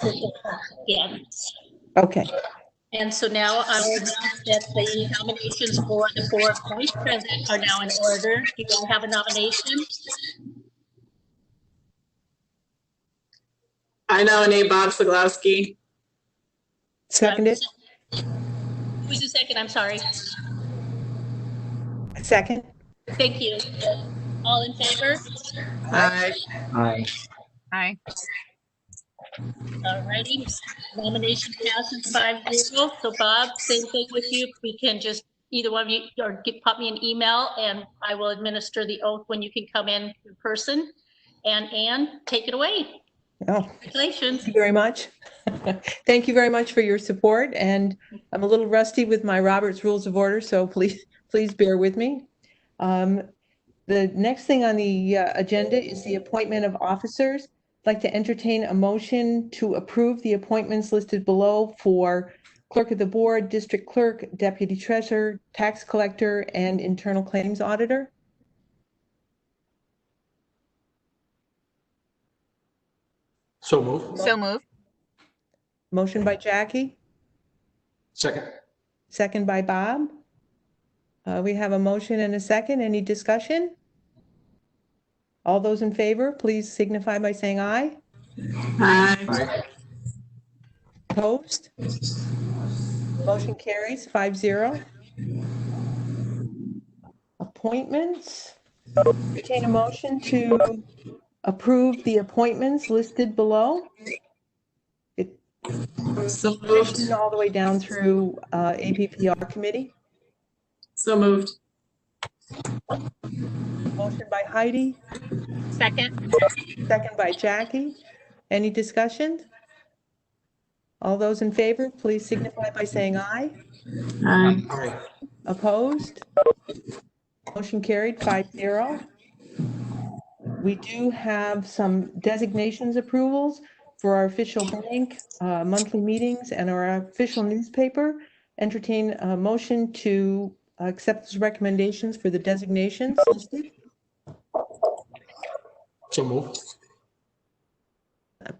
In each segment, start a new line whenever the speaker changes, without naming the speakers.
again.
Okay.
And so now I will announce that the nominations for the 4 vice presidents are now in order. Do you have a nomination?
I nominate Bob Siglowski.
Seconded.
Who's the second? I'm sorry.
Second.
Thank you. All in favor?
Aye.
Aye.
Aye.
Alrighty, nomination passes 5-0. So Bob, same thing with you. We can just, either one of you, or pop me an email and I will administer the oath when you can come in person. And Anne, take it away.
Oh,
Congratulations.
thank you very much. Thank you very much for your support. And I'm a little rusty with my Robert's Rules of Order, so please bear with me. The next thing on the agenda is the appointment of officers. I'd like to entertain a motion to approve the appointments listed below for Clerk of the Board, District Clerk, Deputy Treasurer, Tax Collector, and Internal Claims Auditor.
So moved.
So moved.
Motion by Jackie,
Second.
second by Bob. We have a motion and a second. Any discussion? All those in favor, please signify by saying aye.
Aye.
Aye.
Opposed? Motion carries 5-0. Appointments. Entertain a motion to approve the appointments listed below.
So moved.
All the way down through APPR committee.
So moved.
Motion by Heidi,
Second.
second by Jackie. Any discussion? All those in favor, please signify by saying aye.
Aye.
Aye.
Opposed? Motion carried 5-0. We do have some designations approvals for our official bank, monthly meetings, and our official newspaper. Entertain a motion to accept those recommendations for the designations listed.
So moved.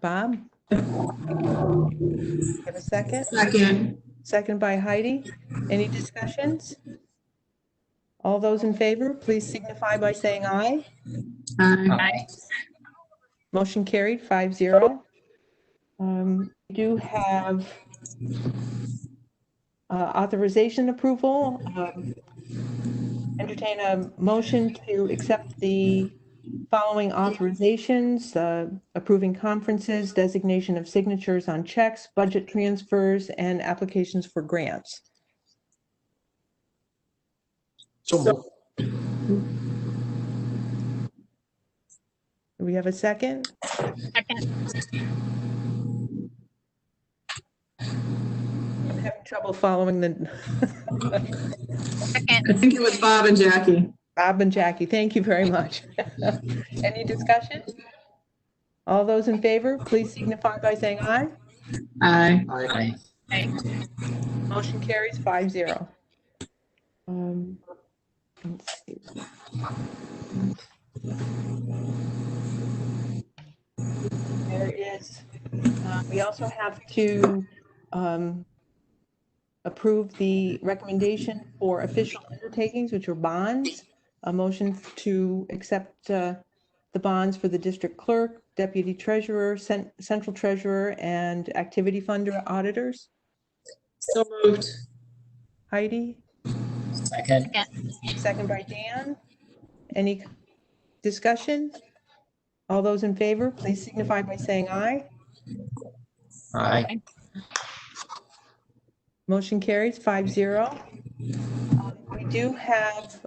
Bob? Have a second?
Second.
Second by Heidi. Any discussions? All those in favor, please signify by saying aye.
Aye.
Aye.
Motion carried 5-0. We do have authorization approval. Entertain a motion to accept the following authorizations, approving conferences, designation of signatures on checks, budget transfers, and applications for grants.
So moved.
Do we have a second?
Second.
I'm having trouble following the
Second.
I think it was Bob and Jackie.
Bob and Jackie. Thank you very much. Any discussion? All those in favor, please signify by saying aye.
Aye.
Aye.
Aye.
Motion carries 5-0. Let's see. There is, we also have to approve the recommendation for official undertakings, which are bonds. A motion to accept the bonds for the district clerk, deputy treasurer, central treasurer, and activity funder auditors.
So moved.
Heidi,
Second.
second by Dan. Any discussion? All those in favor, please signify by saying aye.
Aye.
Motion carries 5-0. We do have,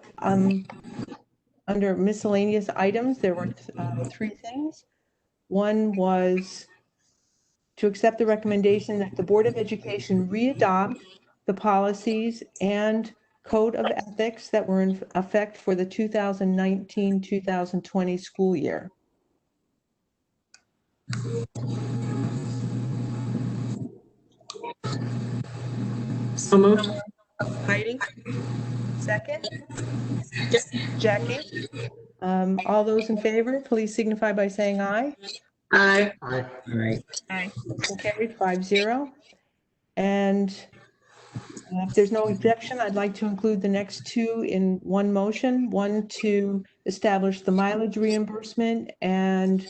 under miscellaneous items, there were 3 things. One was to accept the recommendation that the Board of Education readopt the policies and code of ethics that were in effect for the 2019-2020 school year.
So moved.
Heidi, second. Jackie, all those in favor, please signify by saying aye.
Aye.
Aye.
Aye.
Motion carried 5-0. And if there's no objection, I'd like to include the next two in one motion. One to establish the mileage reimbursement and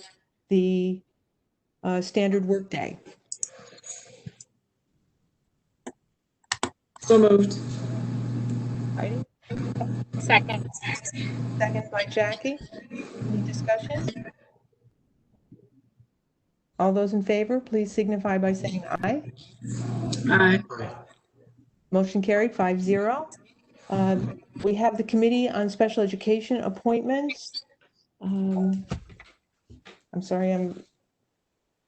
the standard workday.
So moved.
Heidi,
Second.
second by Jackie. Any discussion? All those in favor, please signify by saying aye.
Aye.
Aye.
Motion carried 5-0. We have the Committee on Special Education appointments. I'm sorry, I'm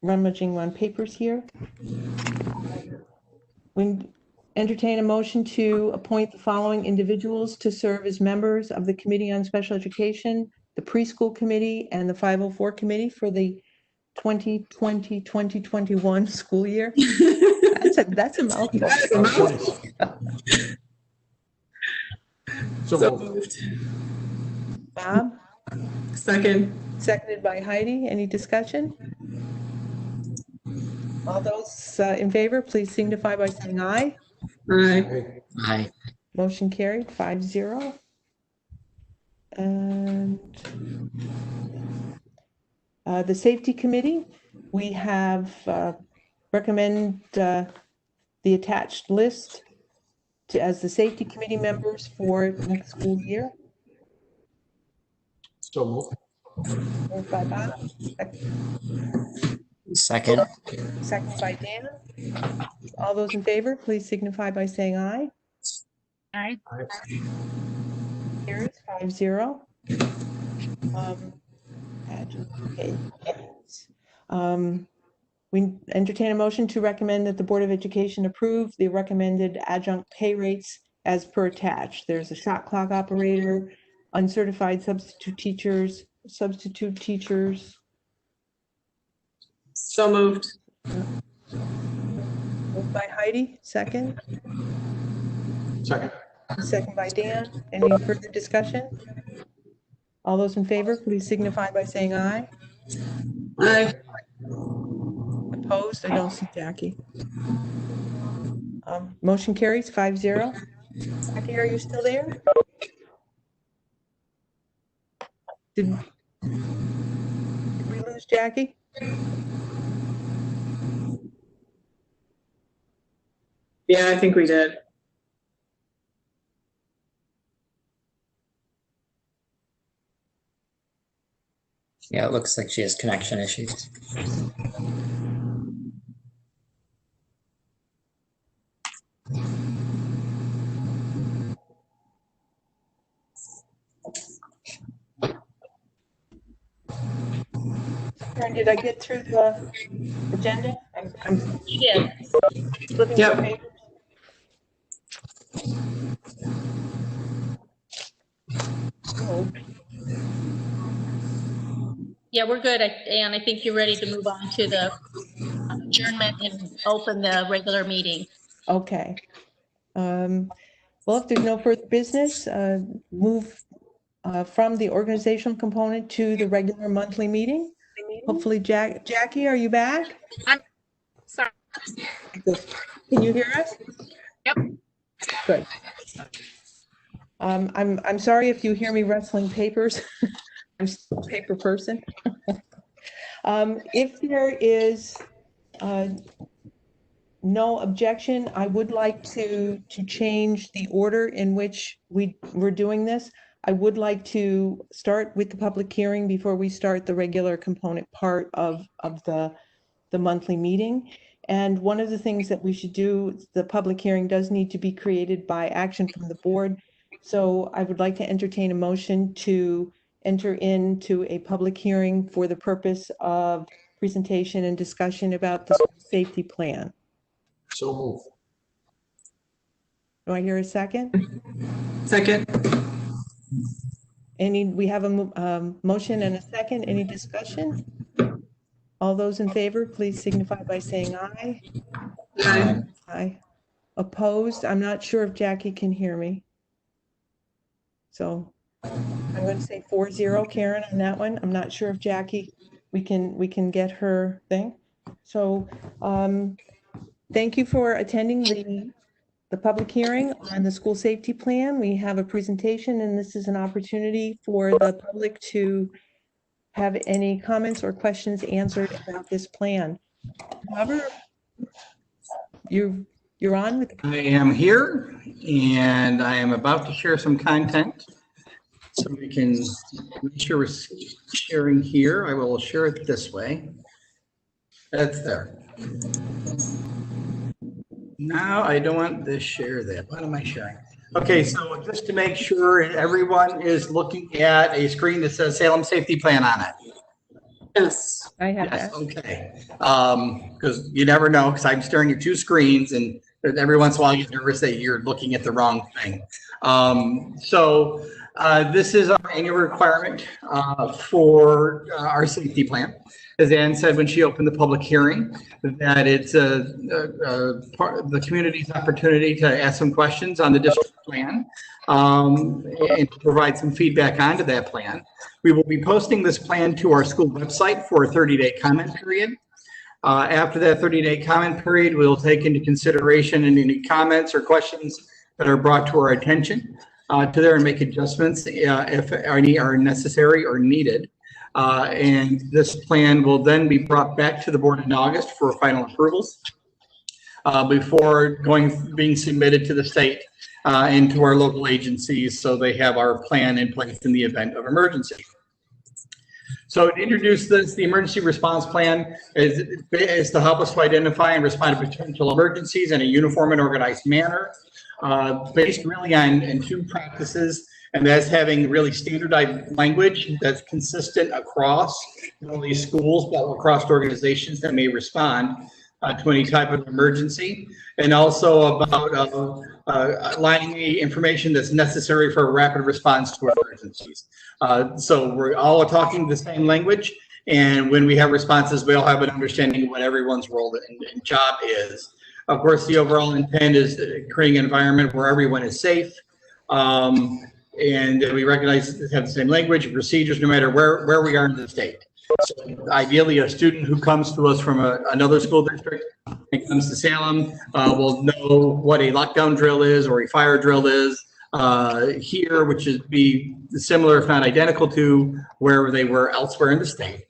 rummaging on papers here. We entertain a motion to appoint the following individuals to serve as members of the Committee on Special Education, the Preschool Committee, and the 504 Committee for the 2020-2021 school year. That's a mouthful.
That is a mouthful.
So
So
moved.
moved.
Bob,
Second.
seconded by Heidi. Any discussion? All those in favor, please signify by saying aye.
Aye.
Aye. Aye.
Motion carried 5-0. And the Safety Committee, we have recommend the attached list as the Safety Committee members for next school year.
So moved.
Moved by Bob,
Second.
second by Dan. All those in favor, please signify by saying aye.
Aye.
Aye.
Carries 5-0. We entertain a motion to recommend that the Board of Education approve the recommended adjunct pay rates as per attached. There's a shot clock operator, uncertified substitute teachers.
So moved.
Moved by Heidi, second.
Second.
Second by Dan. Any further discussion? All those in favor, please signify by saying aye.
Aye.
Opposed? I don't see Jackie. Motion carries 5-0. Jackie, are you still there? Did we lose Jackie?
Yeah, I think we did.
Yeah, it looks like she has connection issues.
Karen, did I get through the agenda? I'm
Yeah.
flipping
Yep.
the papers. Oh,
Yeah, we're good. And I think you're ready to move on to the adjournment and open the regular meeting.
okay. Well, if there's no further business, move from the organizational component to the regular monthly meeting. Hopefully, Jackie, are you back?
Sorry.
Good. Can you hear us?
Yep.
Good. I'm sorry if you hear me rustling papers. I'm still a paper person. If there is no objection, I would like to change the order in which we're doing this. I would like to start with the public hearing before we start the regular component part of the monthly meeting. And one of the things that we should do, the public hearing does need to be created by action from the board. So I would like to entertain a motion to enter into a public hearing for the purpose of presentation and discussion about the safety plan.
So moved.
Do I hear a second?
Second.
We have a motion and a second. Any discussion? All those in favor, please signify by saying aye.
Aye.
Aye. Opposed? I'm not sure if Jackie can hear me. So I'm going to say 4-0, Karen, on that one. I'm not sure if Jackie we can get her thing. So thank you for attending the public hearing on the school safety plan. We have a presentation, and this is an opportunity for the public to have any comments or questions answered about this plan. Robert, you're on with,
I am here and I am about to share some content. So we can make sure we're sharing here. I will share it this way. That's there. Now I don't want to share that. What am I sharing? Okay, so just to make sure everyone is looking at a screen that says Salem Safety Plan on it.
Yes.
I have
Yes,
that.
okay. Because you never know, because I'm staring at two screens and every once in a while you get nervous that you're looking at the wrong thing. This is our annual requirement for our safety plan. As Ann said when she opened the public hearing, that it's part of the community's opportunity to ask some questions on the district plan and to provide some feedback onto that plan. We will be posting this plan to our school website for a 30-day comment period. After that 30-day comment period, we'll take into consideration any comments or questions that are brought to our attention to there and make adjustments if any are necessary or needed. And this plan will then be brought back to the board in August for final approvals before being submitted to the state and to our local agencies, so they have our plan in place in the event of emergency. So to introduce this, the emergency response plan is to help us to identify and respond to potential emergencies in a uniform and organized manner, based really on two practices, and that's having really standardized language that's consistent across not only schools, but across organizations that may respond to any type of emergency, and also about aligning the information that's necessary for a rapid response to emergencies. So we're all talking the same language, and when we have responses, we all have an understanding of what everyone's role and job is. Of course, the overall intent is creating an environment where everyone is safe, and we recognize have the same language and procedures no matter where we are in the state. So ideally, a student who comes to us from another school district and comes to Salem will know what a lockdown drill is or a fire drill is here, which is be similar, if not identical to wherever they were elsewhere in the state.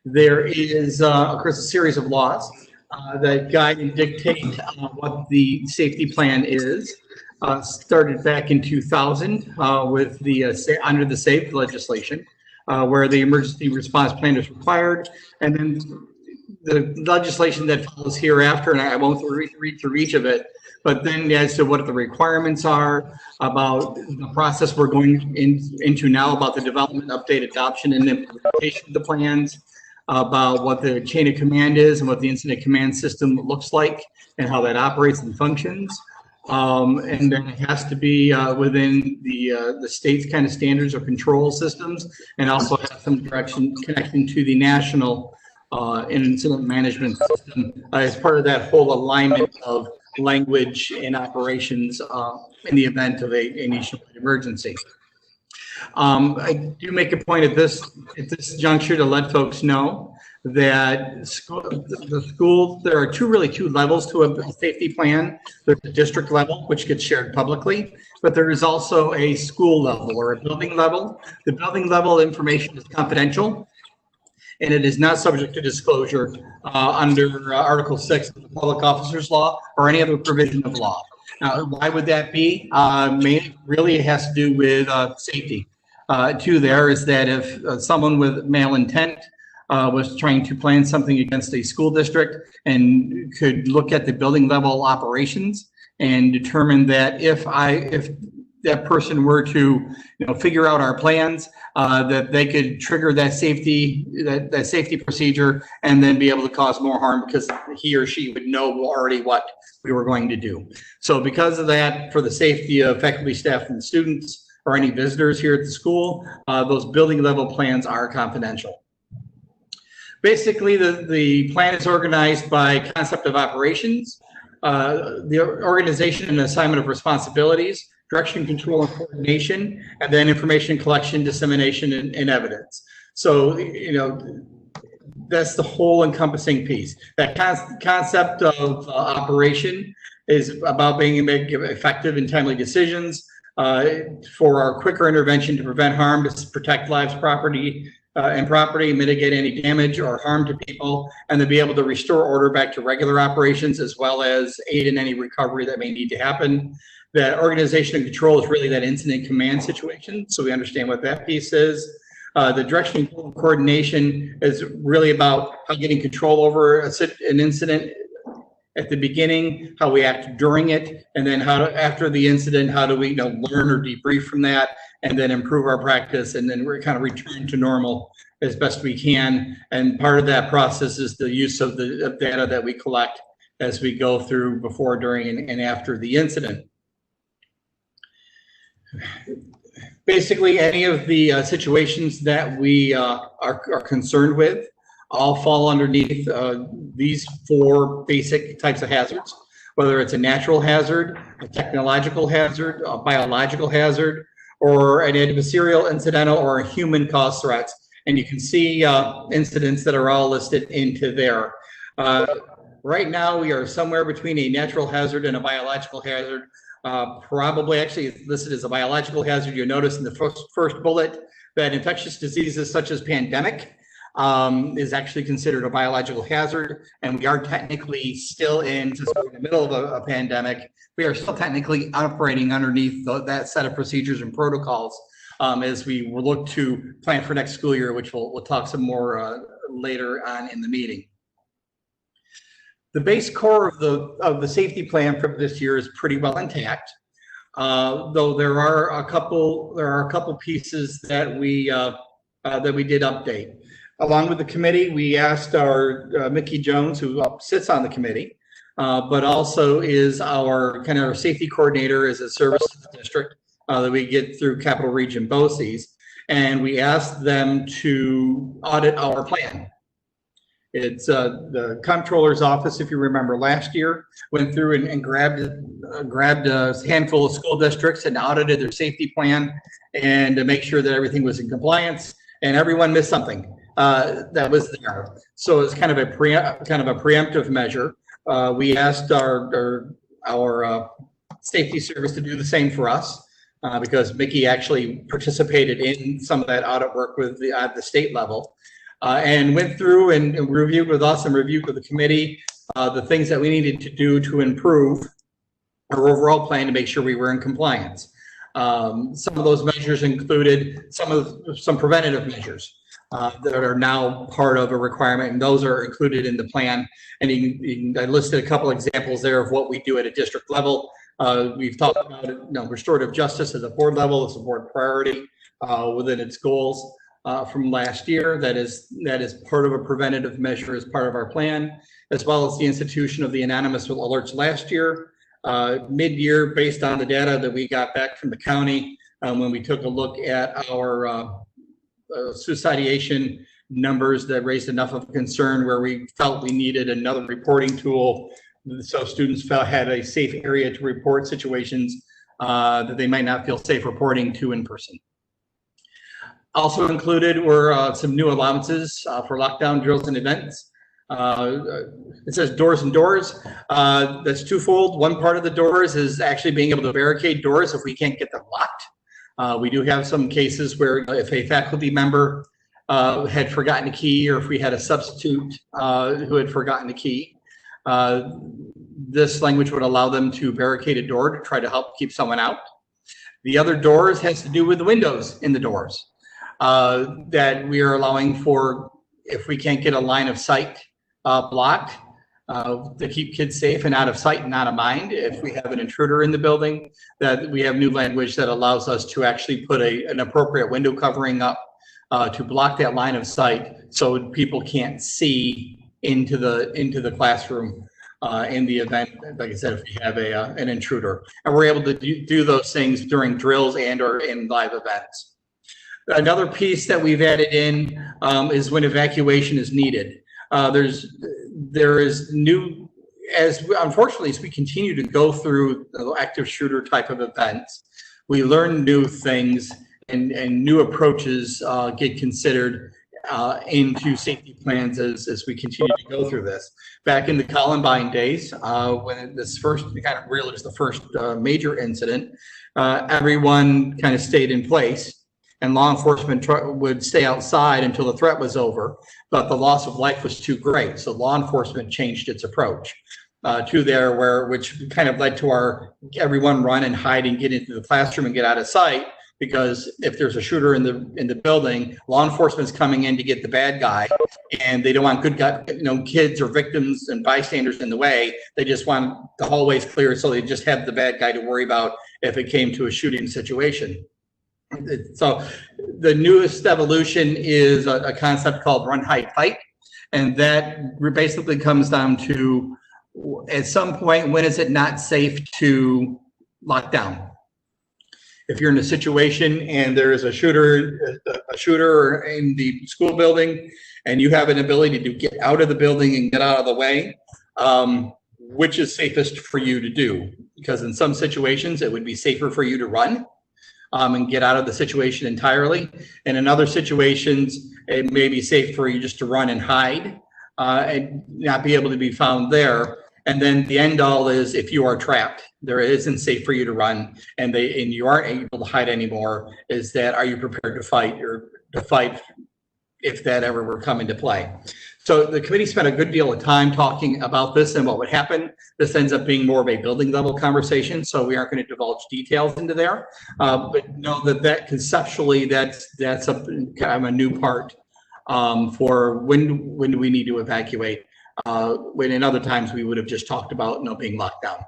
There is, of course, a series of laws that guide and dictate what the safety plan is. Started back in 2000 with the under the SAFE legislation, where the emergency response plan is required, and then the legislation that follows hereafter, and I won't read through each of it, but then as to what the requirements are about the process we're going into now about the development, update, adoption, and implementation of the plans, about what the chain of command is and what the incident command system looks like and how that operates and functions. And then it has to be within the state's kind of standards or control systems, and also have some connection to the national incident management system as part of that whole alignment of language and operations in the event of a nationwide emergency. I do make a point at this juncture to let folks know that the school, there are two levels to a safety plan. There's a district level, which gets shared publicly, but there is also a school level or a building level. The building level information is confidential, and it is not subject to disclosure under Article 6 of the Public Officers Law or any other provision of law. Now, why would that be? Really, it has to do with safety. There is that if someone with malintent was trying to plan something against a school district and could look at the building level operations and determine that if that person were to figure out our plans, that they could trigger that safety procedure and then be able to cause more harm because he or she would know already what we were going to do. So because of that, for the safety of faculty, staff, and students or any visitors here at the school, those building level plans are confidential. Basically, the plan is organized by concept of operations, the organization and assignment of responsibilities, direction, control, and coordination, and then information collection, dissemination, and evidence. So, that's the whole encompassing piece. That concept of operation is about being able to give effective and timely decisions for our quicker intervention to prevent harm, to protect lives, property, mitigate any damage or harm to people, and to be able to restore order back to regular operations, as well as aid in any recovery that may need to happen. That organization and control is really that incident command situation, so we understand what that piece is. The direction and coordination is really about how getting control over an incident at the beginning, how we act during it, and then after the incident, how do we learn or debrief from that, and then improve our practice, and then we're kind of return to normal as best we can. And part of that process is the use of the data that we collect as we go through before, during, and after the incident. Basically, any of the situations that we are concerned with all fall underneath these 4 basic types of hazards, whether it's a natural hazard, a technological hazard, a biological hazard, or an adversarial, incidental, or a human-caused threats. And you can see incidents that are all listed into there. Right now, we are somewhere between a natural hazard and a biological hazard. Probably actually it's listed as a biological hazard. You'll notice in the first bullet that infectious diseases such as pandemic is actually considered a biological hazard, and we are technically still since we're in the middle of a pandemic, we are still technically operating underneath that set of procedures and protocols as we will look to plan for next school year, which we'll talk some more later on in the meeting. The base core of the safety plan for this year is pretty well intact, though there are a couple pieces that we did update. Along with the committee, we asked our Mickey Jones, who sits on the committee, but also is our kind of safety coordinator as a service to the district that we get through Capital Region BOCES, and we asked them to audit our plan. It's the comptroller's office, if you remember last year, went through and grabbed a handful of school districts and audited their safety plan and to make sure that everything was in compliance, and everyone missed something that was there. So it's kind of a preemptive measure. We asked our safety service to do the same for us because Mickey actually participated in some of that audit work with at the state level. And went through and reviewed with us and reviewed with the committee the things that we needed to do to improve our overall plan to make sure we were in compliance. Some of those measures included some preventative measures that are now part of a requirement, and those are included in the plan. And I listed a couple examples there of what we do at a district level. We've talked about it, restorative justice at the board level as a board priority within its goals. From last year, that is part of a preventative measure as part of our plan, as well as the institution of the anonymous alerts last year, mid-year, based on the data that we got back from the county when we took a look at our suicidation numbers that raised enough of a concern where we felt we needed another reporting tool so students had a safe area to report situations that they might not feel safe reporting to in person. Also included were some new allowances for lockdown drills and events. It says doors and doors. That's twofold. One part of the doors is actually being able to barricade doors if we can't get them locked. We do have some cases where if a faculty member had forgotten a key, or if we had a substitute who had forgotten a key, this language would allow them to barricade a door to try to help keep someone out. The other doors has to do with the windows in the doors. That we are allowing for if we can't get a line of sight blocked to keep kids safe and out of sight and out of mind. If we have an intruder in the building, that we have new language that allows us to actually put an appropriate window covering up to block that line of sight so people can't see into the classroom in the event, like I said, if we have an intruder. And we're able to do those things during drills and or in live events. Another piece that we've added in is when evacuation is needed. There is new, unfortunately, as we continue to go through active shooter type of events, we learn new things and new approaches get considered into safety plans as we continue to go through this. Back in the Columbine days, when this first kind of really was the first major incident, everyone kind of stayed in place. And law enforcement would stay outside until the threat was over, but the loss of life was too great. So law enforcement changed its approach to there, which kind of led to our everyone run and hide and get into the classroom and get out of sight. Because if there's a shooter in the building, law enforcement's coming in to get the bad guy, and they don't want good guy, kids or victims and bystanders in the way. They just want the hallways clear, so they just have the bad guy to worry about if it came to a shooting situation. So the newest evolution is a concept called run, hide, fight. And that basically comes down to, at some point, when is it not safe to lock down? If you're in a situation and there is a shooter in the school building and you have an ability to get out of the building and get out of the way, which is safest for you to do? Because in some situations, it would be safer for you to run and get out of the situation entirely. And in other situations, it may be safe for you just to run and hide and not be able to be found there. And then the end all is, if you are trapped, there isn't safe for you to run and you aren't able to hide anymore, is that, are you prepared to fight if that ever were come into play? So the committee spent a good deal of time talking about this and what would happen. This ends up being more of a building level conversation, so we aren't going to divulge details into there. But know that conceptually, that's a kind of a new part for when do we need to evacuate. When in other times we would have just talked about being locked down.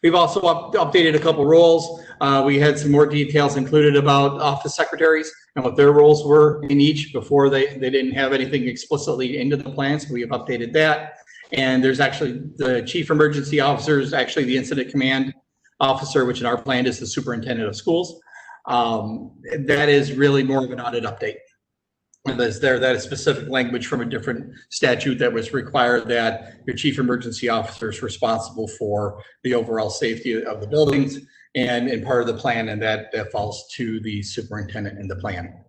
We've also updated a couple roles. We had some more details included about office secretaries and what their roles were in each. Before they didn't have anything explicitly into the plans. We have updated that. And there's actually the chief emergency officer is actually the incident command officer, which in our plan is the superintendent of schools. That is really more of an audit update. And that is specific language from a different statute that was required that your chief emergency officer is responsible for the overall safety of the buildings and part of the plan, and that falls to the superintendent in the plan.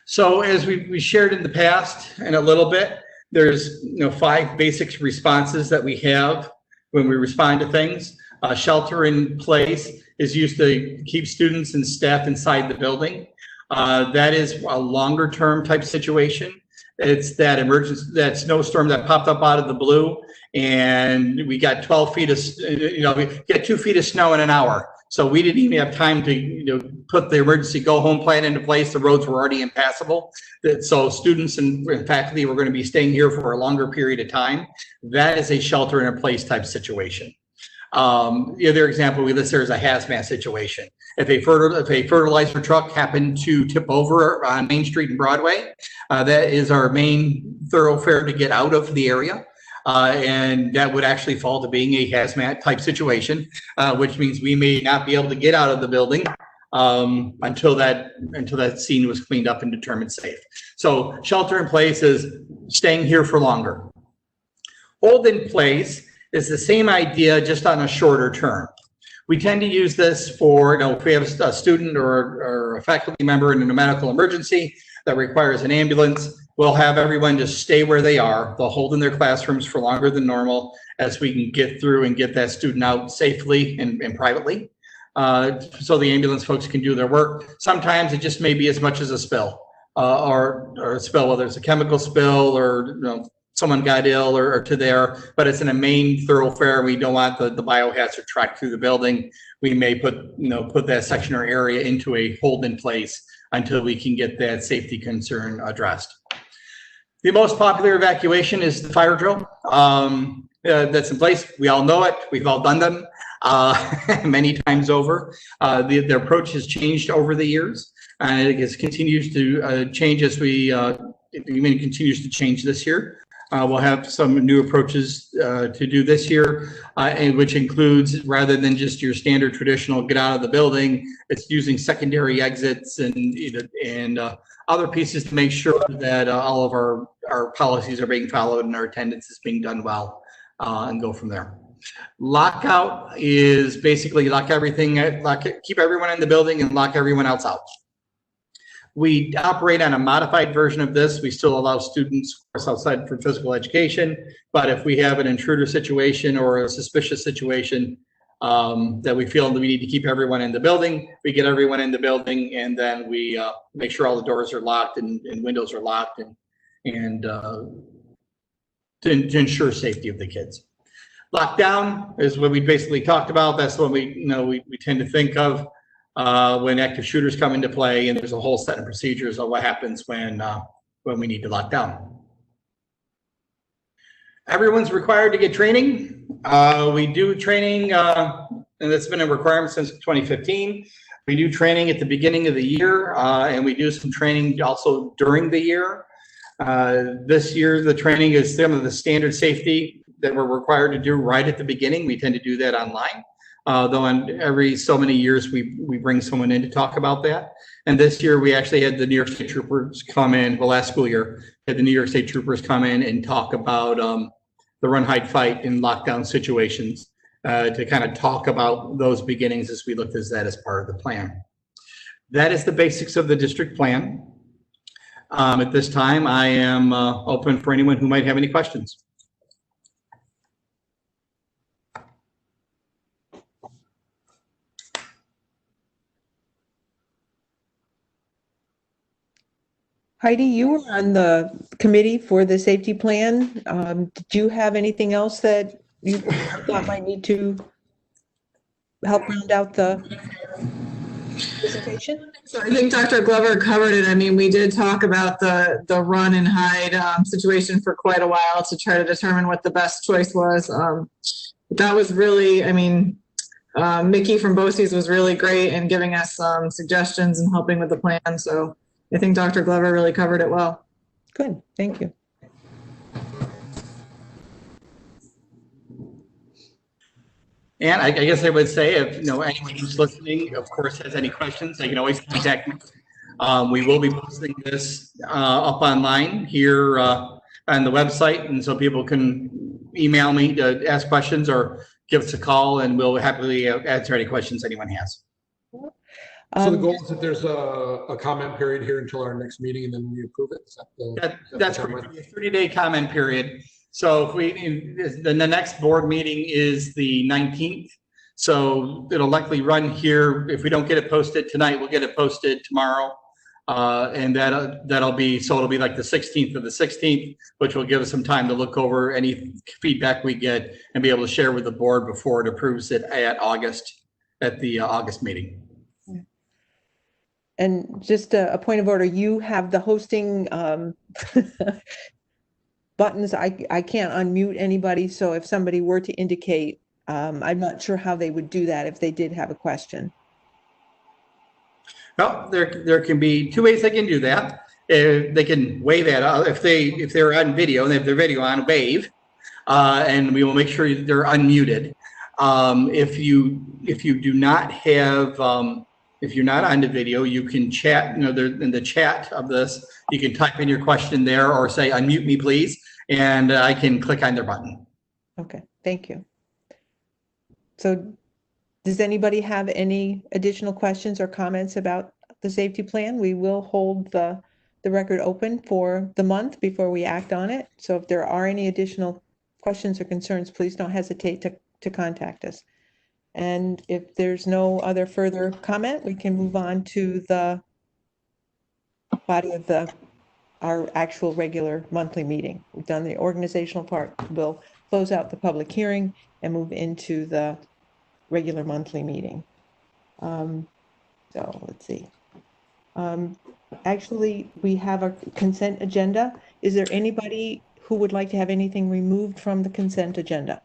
So as we shared in the past and a little bit, there's 5 basic responses that we have when we respond to things. Shelter in place is used to keep students and staff inside the building. That is a longer term type situation. It's that emergency, that snowstorm that popped up out of the blue, and we got 12 feet of, we got 2 feet of snow in an hour. So we didn't even have time to put the emergency go home plan into place. The roads were already impassable. So students and faculty were going to be staying here for a longer period of time. That is a shelter in place type situation. The other example we list there is a hazmat situation. If a fertilizer truck happened to tip over on Main Street and Broadway, that is our main thoroughfare to get out of the area. And that would actually fall to being a hazmat type situation, which means we may not be able to get out of the building until that scene was cleaned up and determined safe. So shelter in place is staying here for longer. Hold in place is the same idea, just on a shorter term. We tend to use this for, if we have a student or a faculty member in a medical emergency that requires an ambulance, we'll have everyone just stay where they are. They'll hold in their classrooms for longer than normal as we can get through and get that student out safely and privately. So the ambulance folks can do their work. Sometimes it just may be as much as a spill or a spill, whether it's a chemical spill or someone got ill or to there, but it's in a main thoroughfare. We don't want the biohazard track through the building. We may put that section or area into a hold in place until we can get that safety concern addressed. The most popular evacuation is the fire drill. That's in place. We all know it. We've all done them many times over. The approach has changed over the years, and it continues to change as it continues to change this year. We'll have some new approaches to do this year, and which includes, rather than just your standard traditional get out of the building, it's using secondary exits and other pieces to make sure that all of our policies are being followed and our attendance is being done well, and go from there. Lockout is basically keep everyone in the building and lock everyone else out. We operate on a modified version of this. We still allow students, of course, outside for physical education. But if we have an intruder situation or a suspicious situation that we feel that we need to keep everyone in the building, we get everyone in the building, and then we make sure all the doors are locked and windows are locked and to ensure safety of the kids. Lockdown is what we basically talked about. That's what we tend to think of when active shooters come into play, and there's a whole set of procedures of what happens when we need to lock down. Everyone's required to get training. We do training, and it's been a requirement since 2015. We do training at the beginning of the year, and we do some training also during the year. This year, the training is some of the standard safety that we're required to do right at the beginning. We tend to do that online. Though on every so many years, we bring someone in to talk about that. And this year, we actually had the New York State Troopers come in, well, last school year, had the New York State Troopers come in and talk about the run, hide, fight in lockdown situations to kind of talk about those beginnings as we looked at that as part of the plan. That is the basics of the district plan. At this time, I am open for anyone who might have any questions.
Heidi, you were on the committee for the safety plan. Did you have anything else that you thought might need to help round out the presentation?
So I think Dr. Glover covered it. I mean, we did talk about the run and hide situation for quite a while to try to determine what the best choice was. That was really, I mean, Mickey from BOCES was really great in giving us some suggestions and helping with the plan. So I think Dr. Glover really covered it well.
Good, thank you.
And I guess I would say, if anyone who's listening, of course, has any questions, they can always contact me. We will be posting this up online here on the website, and so people can email me to ask questions or give us a call, and we'll happily answer any questions anyone has.
So the goal is that there's a comment period here until our next meeting, and then we approve it?
That's correct. A 30-day comment period. So if the next board meeting is the 19th. So it'll likely run here. If we don't get it posted tonight, we'll get it posted tomorrow. And it'll be like the 16th of the 16th, which will give us some time to look over any feedback we get and be able to share with the board before it approves it at the August meeting.
And just a point of order, you have the hosting buttons. I can't unmute anybody, so if somebody were to indicate, I'm not sure how they would do that if they did have a question.
Well, there can be two ways they can do that. They can wave at us if they're on video and they have their video on, wave, and we will make sure they're unmuted. If you do not have if you're not on the video, you can chat, in the chat of this, you can type in your question there or say, unmute me, please. And I can click on their button.
Okay, thank you. So does anybody have any additional questions or comments about the safety plan? We will hold the record open for the month before we act on it. So if there are any additional questions or concerns, please don't hesitate to contact us. And if there's no other further comment, we can move on to the body of our actual regular monthly meeting. We've done the organizational part. We'll close out the public hearing and move into the regular monthly meeting. So let's see. Actually, we have a consent agenda. Is there anybody who would like to have anything removed from the consent agenda?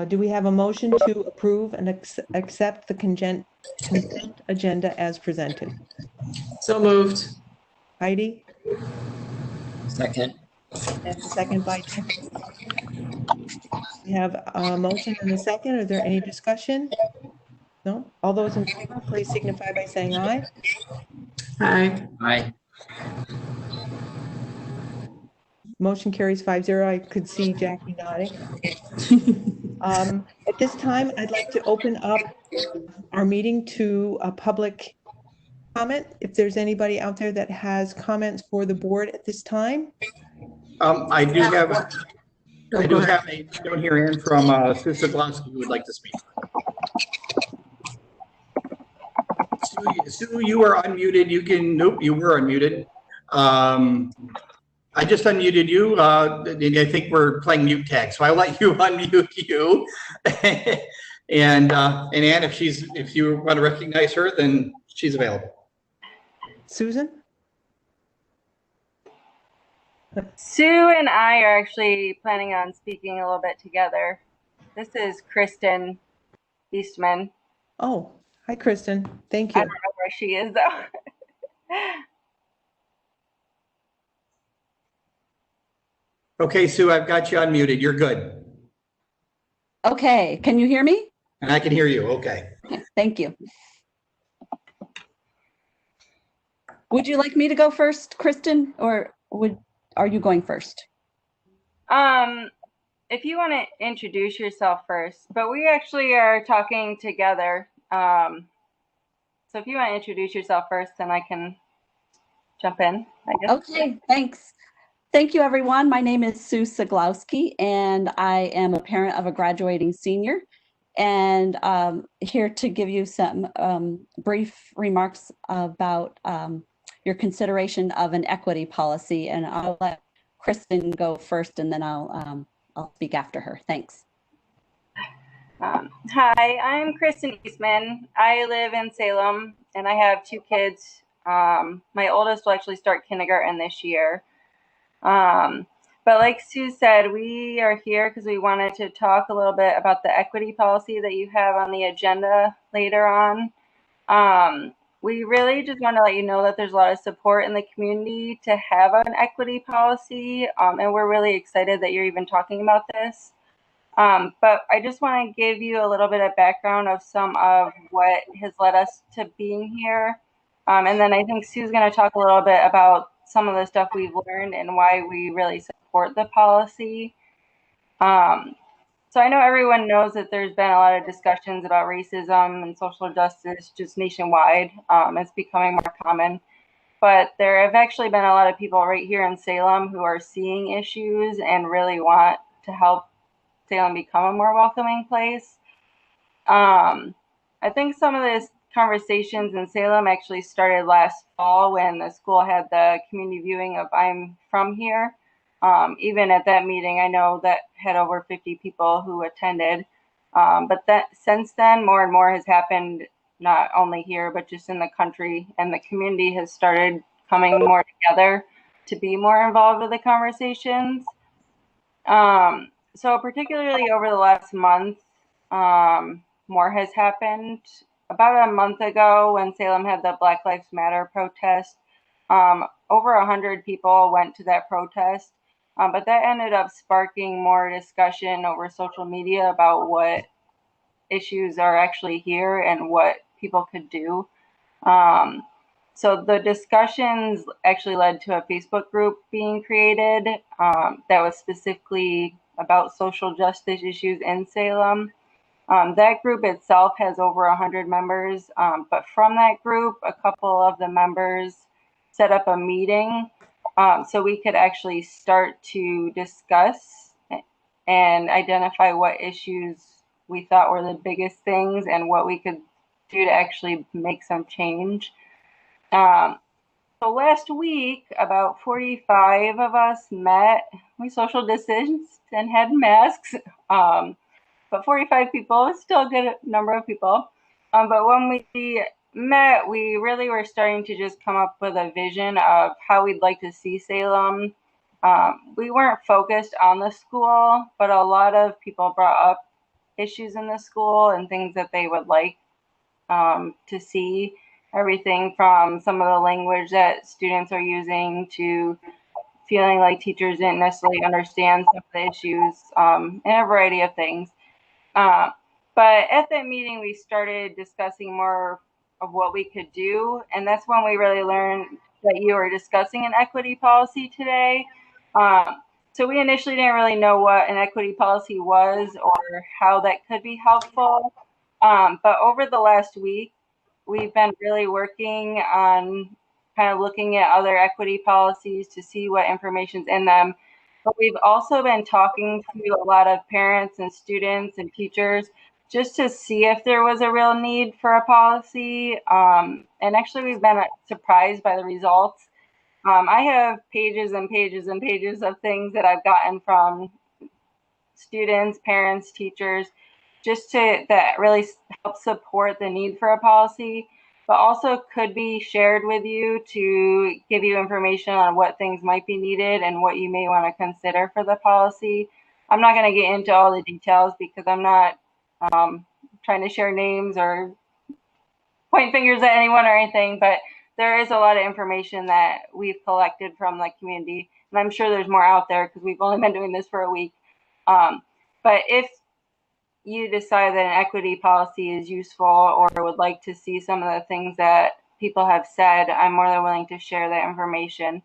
Do we have a motion to approve and accept the consent agenda as presented?
So moved.
Heidi?
Second.
And a second by Tim. We have a motion and a second. Is there any discussion? No? All those in favor, please signify by saying aye.
Aye.
Aye.
Motion carries 5-0. I could see Jackie nodding. At this time, I'd like to open up our meeting to a public comment. If there's anybody out there that has comments for the board at this time.
I do have a down here in from Sue Zaglowski who would like to speak. Sue, you are unmuted. You can, nope, you were unmuted. I just unmuted you. I think we're playing mute tag, so I'll let you unmute you. And Ann, if you want to recognize her, then she's available.
Susan?
Sue and I are actually planning on speaking a little bit together. This is Kristen Eastman.
Oh, hi, Kristen. Thank
I
you.
don't know where she is though.
Okay, Sue, I've got you unmuted. You're good.
Okay, can you hear me?
And I can hear you. Okay.
Thank you. Would you like me to go first, Kristen, or are you going first?
If you want to introduce yourself first, but we actually are talking together. So if you want to introduce yourself first, then I can jump in, I guess.
Okay, thanks. Thank you, everyone. My name is Sue Zaglowski, and I am a parent of a graduating senior, and here to give you some brief remarks about your consideration of an equity policy. And I'll let Kristen go first, and then I'll speak after her. Thanks.
Hi, I'm Kristen Eastman. I live in Salem, and I have 2 kids. My oldest will actually start kindergarten this year. But like Sue said, we are here because we wanted to talk a little bit about the equity policy that you have on the agenda later on. We really just want to let you know that there's a lot of support in the community to have an equity policy, and we're really excited that you're even talking about this. But I just want to give you a little bit of background of some of what has led us to being here. And then I think Sue's going to talk a little bit about some of the stuff we've learned and why we really support the policy. So I know everyone knows that there's been a lot of discussions about racism and social justice just nationwide. It's becoming more common. But there have actually been a lot of people right here in Salem who are seeing issues and really want to help Salem become a more welcoming place. I think some of these conversations in Salem actually started last fall when the school had the community viewing of I'm From Here. Even at that meeting, I know that had over 50 people who attended. But that since then, more and more has happened, not only here, but just in the country. And the community has started coming more together to be more involved with the conversations. So particularly over the last month, more has happened. About a month ago, when Salem had the Black Lives Matter protest, over 100 people went to that protest. But that ended up sparking more discussion over social media about what issues are actually here and what people could do. So the discussions actually led to a Facebook group being created that was specifically about social justice issues in Salem. That group itself has over 100 members, but from that group, a couple of the members set up a meeting so we could actually start to discuss and identify what issues we thought were the biggest things and what we could do to actually make some change. So last week, about 45 of us met. We social distanced and had masks, but 45 people is still a good number of people. But when we met, we really were starting to just come up with a vision of how we'd like to see Salem. We weren't focused on the school, but a lot of people brought up issues in the school and things that they would like to see. Everything from some of the language that students are using to feeling like teachers didn't necessarily understand some of the issues and a variety of things. But at that meeting, we started discussing more of what we could do. And that's when we really learned that you were discussing an equity policy today. So So we initially didn't really know what an equity policy was or how that could be helpful. But over the last week, we've been really working on kind of looking at other equity policies to see what information's in them. But we've also been talking to a lot of parents and students and teachers just to see if there was a real need for a policy. And actually, we've been surprised by the results. I have pages and pages and pages of things that I've gotten from students, parents, teachers, just to that really help support the need for a policy, but also could be shared with you to give you information on what things might be needed and what you may want to consider for the policy. I'm not going to get into all the details because I'm not trying to share names or point fingers at anyone or anything, but there is a lot of information that we've collected from the community, and I'm sure there's more out there because we've only been doing this for a week. But if you decide that an equity policy is useful or would like to see some of the things that people have said, I'm more than willing to share that information.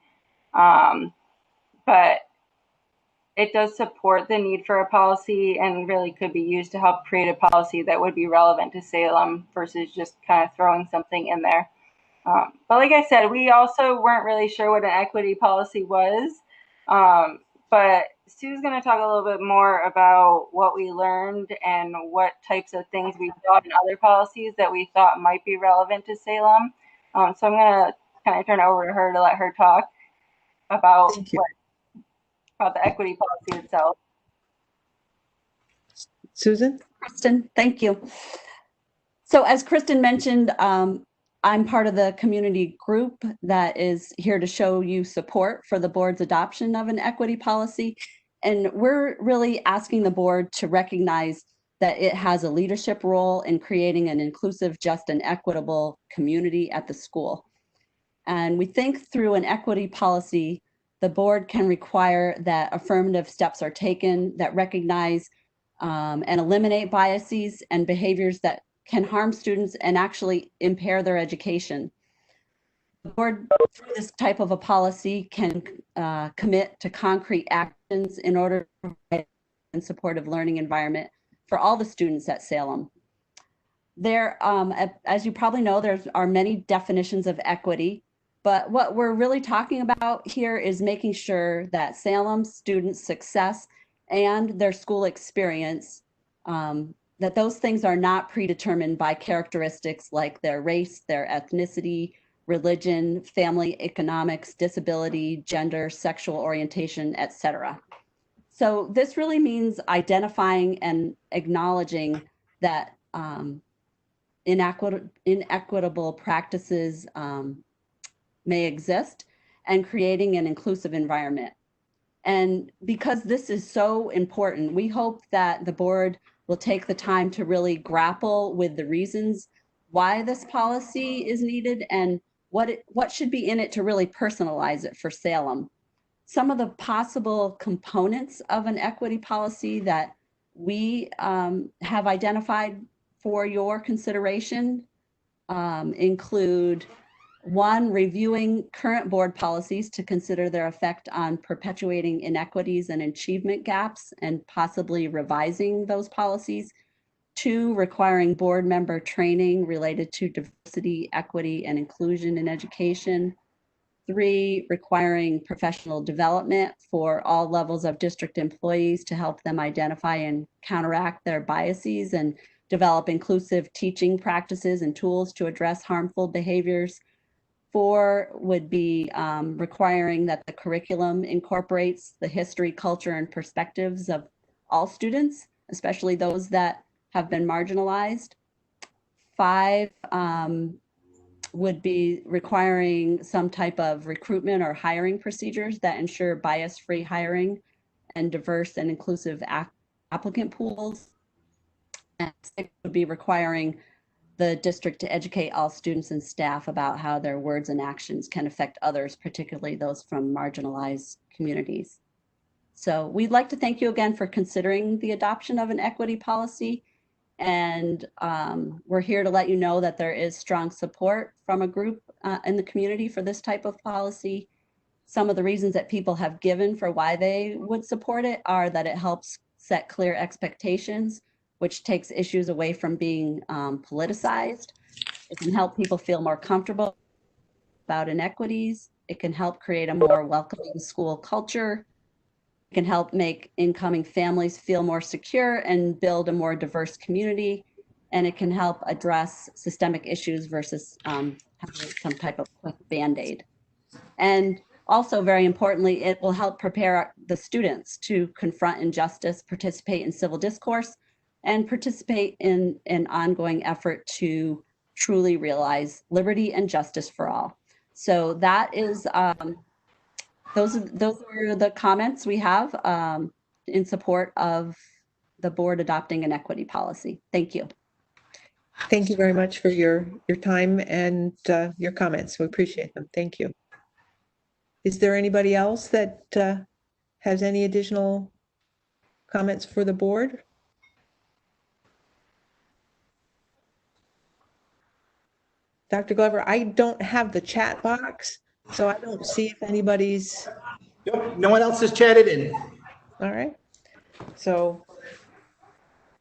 But it does support the need for a policy and really could be used to help create a policy that would be relevant to Salem versus just kind of throwing something in there. But like I said, we also weren't really sure what an equity policy was. But Sue's going to talk a little bit more about what we learned and what types of things we saw in other policies that we thought might be relevant to Salem. So I'm going to kind of turn it over to her to let her talk about about the equity policy itself.
Susan?
Kristen, thank you. So as Kristen mentioned, I'm part of the community group that is here to show you support for the board's adoption of an equity policy. And we're really asking the board to recognize that it has a leadership role in creating an inclusive, just, and equitable community at the school. And we think through an equity policy, the board can require that affirmative steps are taken that recognize and eliminate biases and behaviors that can harm students and actually impair their education. The board, through this type of a policy, can commit to concrete actions in order to provide a supportive learning environment for all the students at Salem. There, as you probably know, there are many definitions of equity, but what we're really talking about here is making sure that Salem students' success and their school experience, that those things are not predetermined by characteristics like their race, their ethnicity, religion, family economics, disability, gender, sexual orientation, etc. So this really means identifying and acknowledging that inequitable practices may exist and creating an inclusive environment. And because this is so important, we hope that the board will take the time to really grapple with the reasons why this policy is needed and what should be in it to really personalize it for Salem. Some of the possible components of an equity policy that we have identified for your consideration include: one, reviewing current board policies to consider their effect on perpetuating inequities and achievement gaps and possibly revising those policies. Two, requiring board member training related to diversity, equity, and inclusion in education. Three, requiring professional development for all levels of district employees to help them identify and counteract their biases and develop inclusive teaching practices and tools to address harmful behaviors. Four would be requiring that the curriculum incorporates the history, culture, and perspectives of all students, especially those that have been marginalized. Five would be requiring some type of recruitment or hiring procedures that ensure bias-free hiring and diverse and inclusive applicant pools. And six would be requiring the district to educate all students and staff about how their words and actions can affect others, particularly those from marginalized communities. So we'd like to thank you again for considering the adoption of an equity policy. And we're here to let you know that there is strong support from a group in the community for this type of policy. some of the reasons that people have given for why they would support it are that it helps set clear expectations, which takes issues away from being politicized. It can help people feel more comfortable about inequities. It can help create a more welcoming school culture. It can help make incoming families feel more secure and build a more diverse community. And it can help address systemic issues versus having some type of quick Band-Aid. And also, very importantly, it will help prepare the students to confront injustice, participate in civil discourse, and participate in an ongoing effort to truly realize liberty and justice for all. So that is, those are the comments we have in support of the board adopting an equity policy. Thank you.
Thank you very much for your time and your comments. We appreciate them. Thank you. Is there anybody else that has any additional comments for the board? Dr. Glover, I don't have the chat box, so I don't see if anybody's.
Nope, no one else has chatted in.
All right. So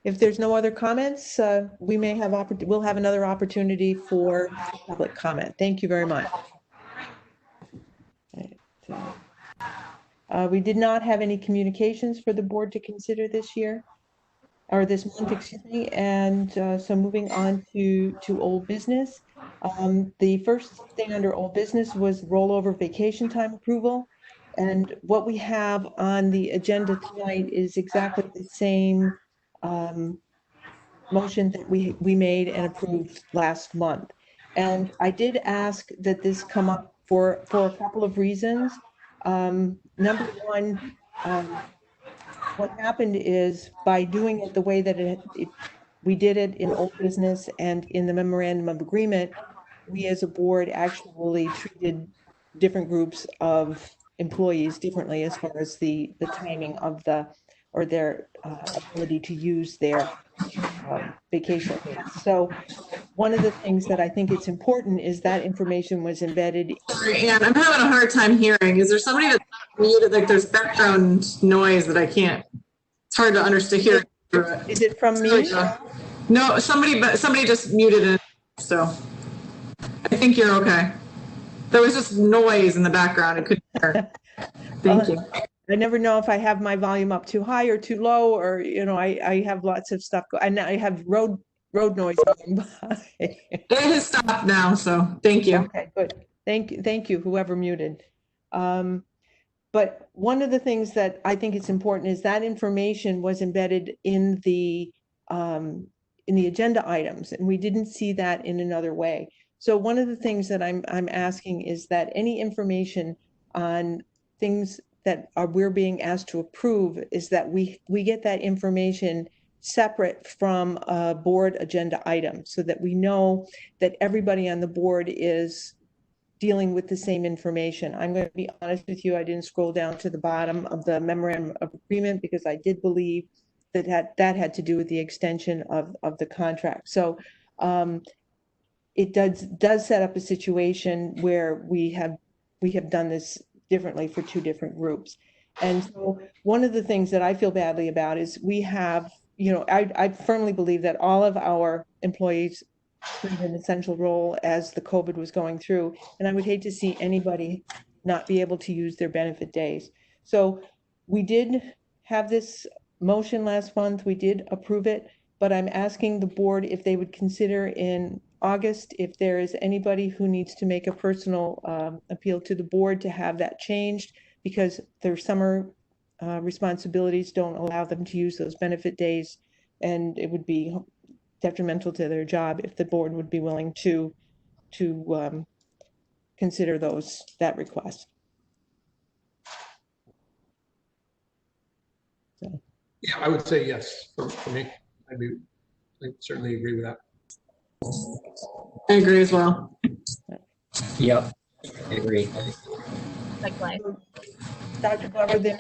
if there's no other comments, we may have, we'll have another opportunity for public comment. Thank you very much. We did not have any communications for the board to consider this year, or this month, excuse me. And so moving on to old business. The first thing under old business was rollover vacation time approval. And what we have on the agenda tonight is exactly the same motion that we made and approved last month. And I did ask that this come up for a couple of reasons. Number one, what happened is by doing it the way that we did it in old business and in the memorandum of agreement, we as a board actually treated different groups of employees differently as far as the timing of or their ability to use their vacation days. So one of the things that I think it's important is that information was embedded.
Sorry, Ann, I'm having a hard time hearing. Is there somebody that's muted? Like there's background noise that I can't, it's hard to understand here.
Is it from me?
No, somebody just muted it. So I think you're okay. There was just noise in the background. I couldn't hear. Thank you.
I never know if I have my volume up too high or too low, or, you know, I have lots of stuff. And I have road noise going by.
It has stopped now, so thank you.
Okay, good. Thank you, whoever muted. But one of the things that I think is important is that information was embedded in the agenda items, and we didn't see that in another way. So one of the things that I'm asking is that any information on things that we're being asked to approve is that we get that information separate from a board agenda item so that we know that everybody on the board is dealing with the same information. I'm going to be honest with you, I didn't scroll down to the bottom of the memorandum of agreement because I did believe that had to do with the extension of the contract. So it does set up a situation where we have done this differently for two different groups. And so one of the things that I feel badly about is we have, you know, I firmly believe that all of our employees played an essential role as the COVID was going through. And I would hate to see anybody not be able to use their benefit days. So we did have this motion last month. We did approve it, but I'm asking the board if they would consider in August, if there is anybody who needs to make a personal appeal to the board to have that changed, because their summer responsibilities don't allow them to use those benefit days, and it would be detrimental to their job if the board would be willing to consider that request. So.
Yeah, I would say yes for me. I certainly agree with that.
I agree as well.
Yep, I agree.
Likewise.
Dr. Glover, they're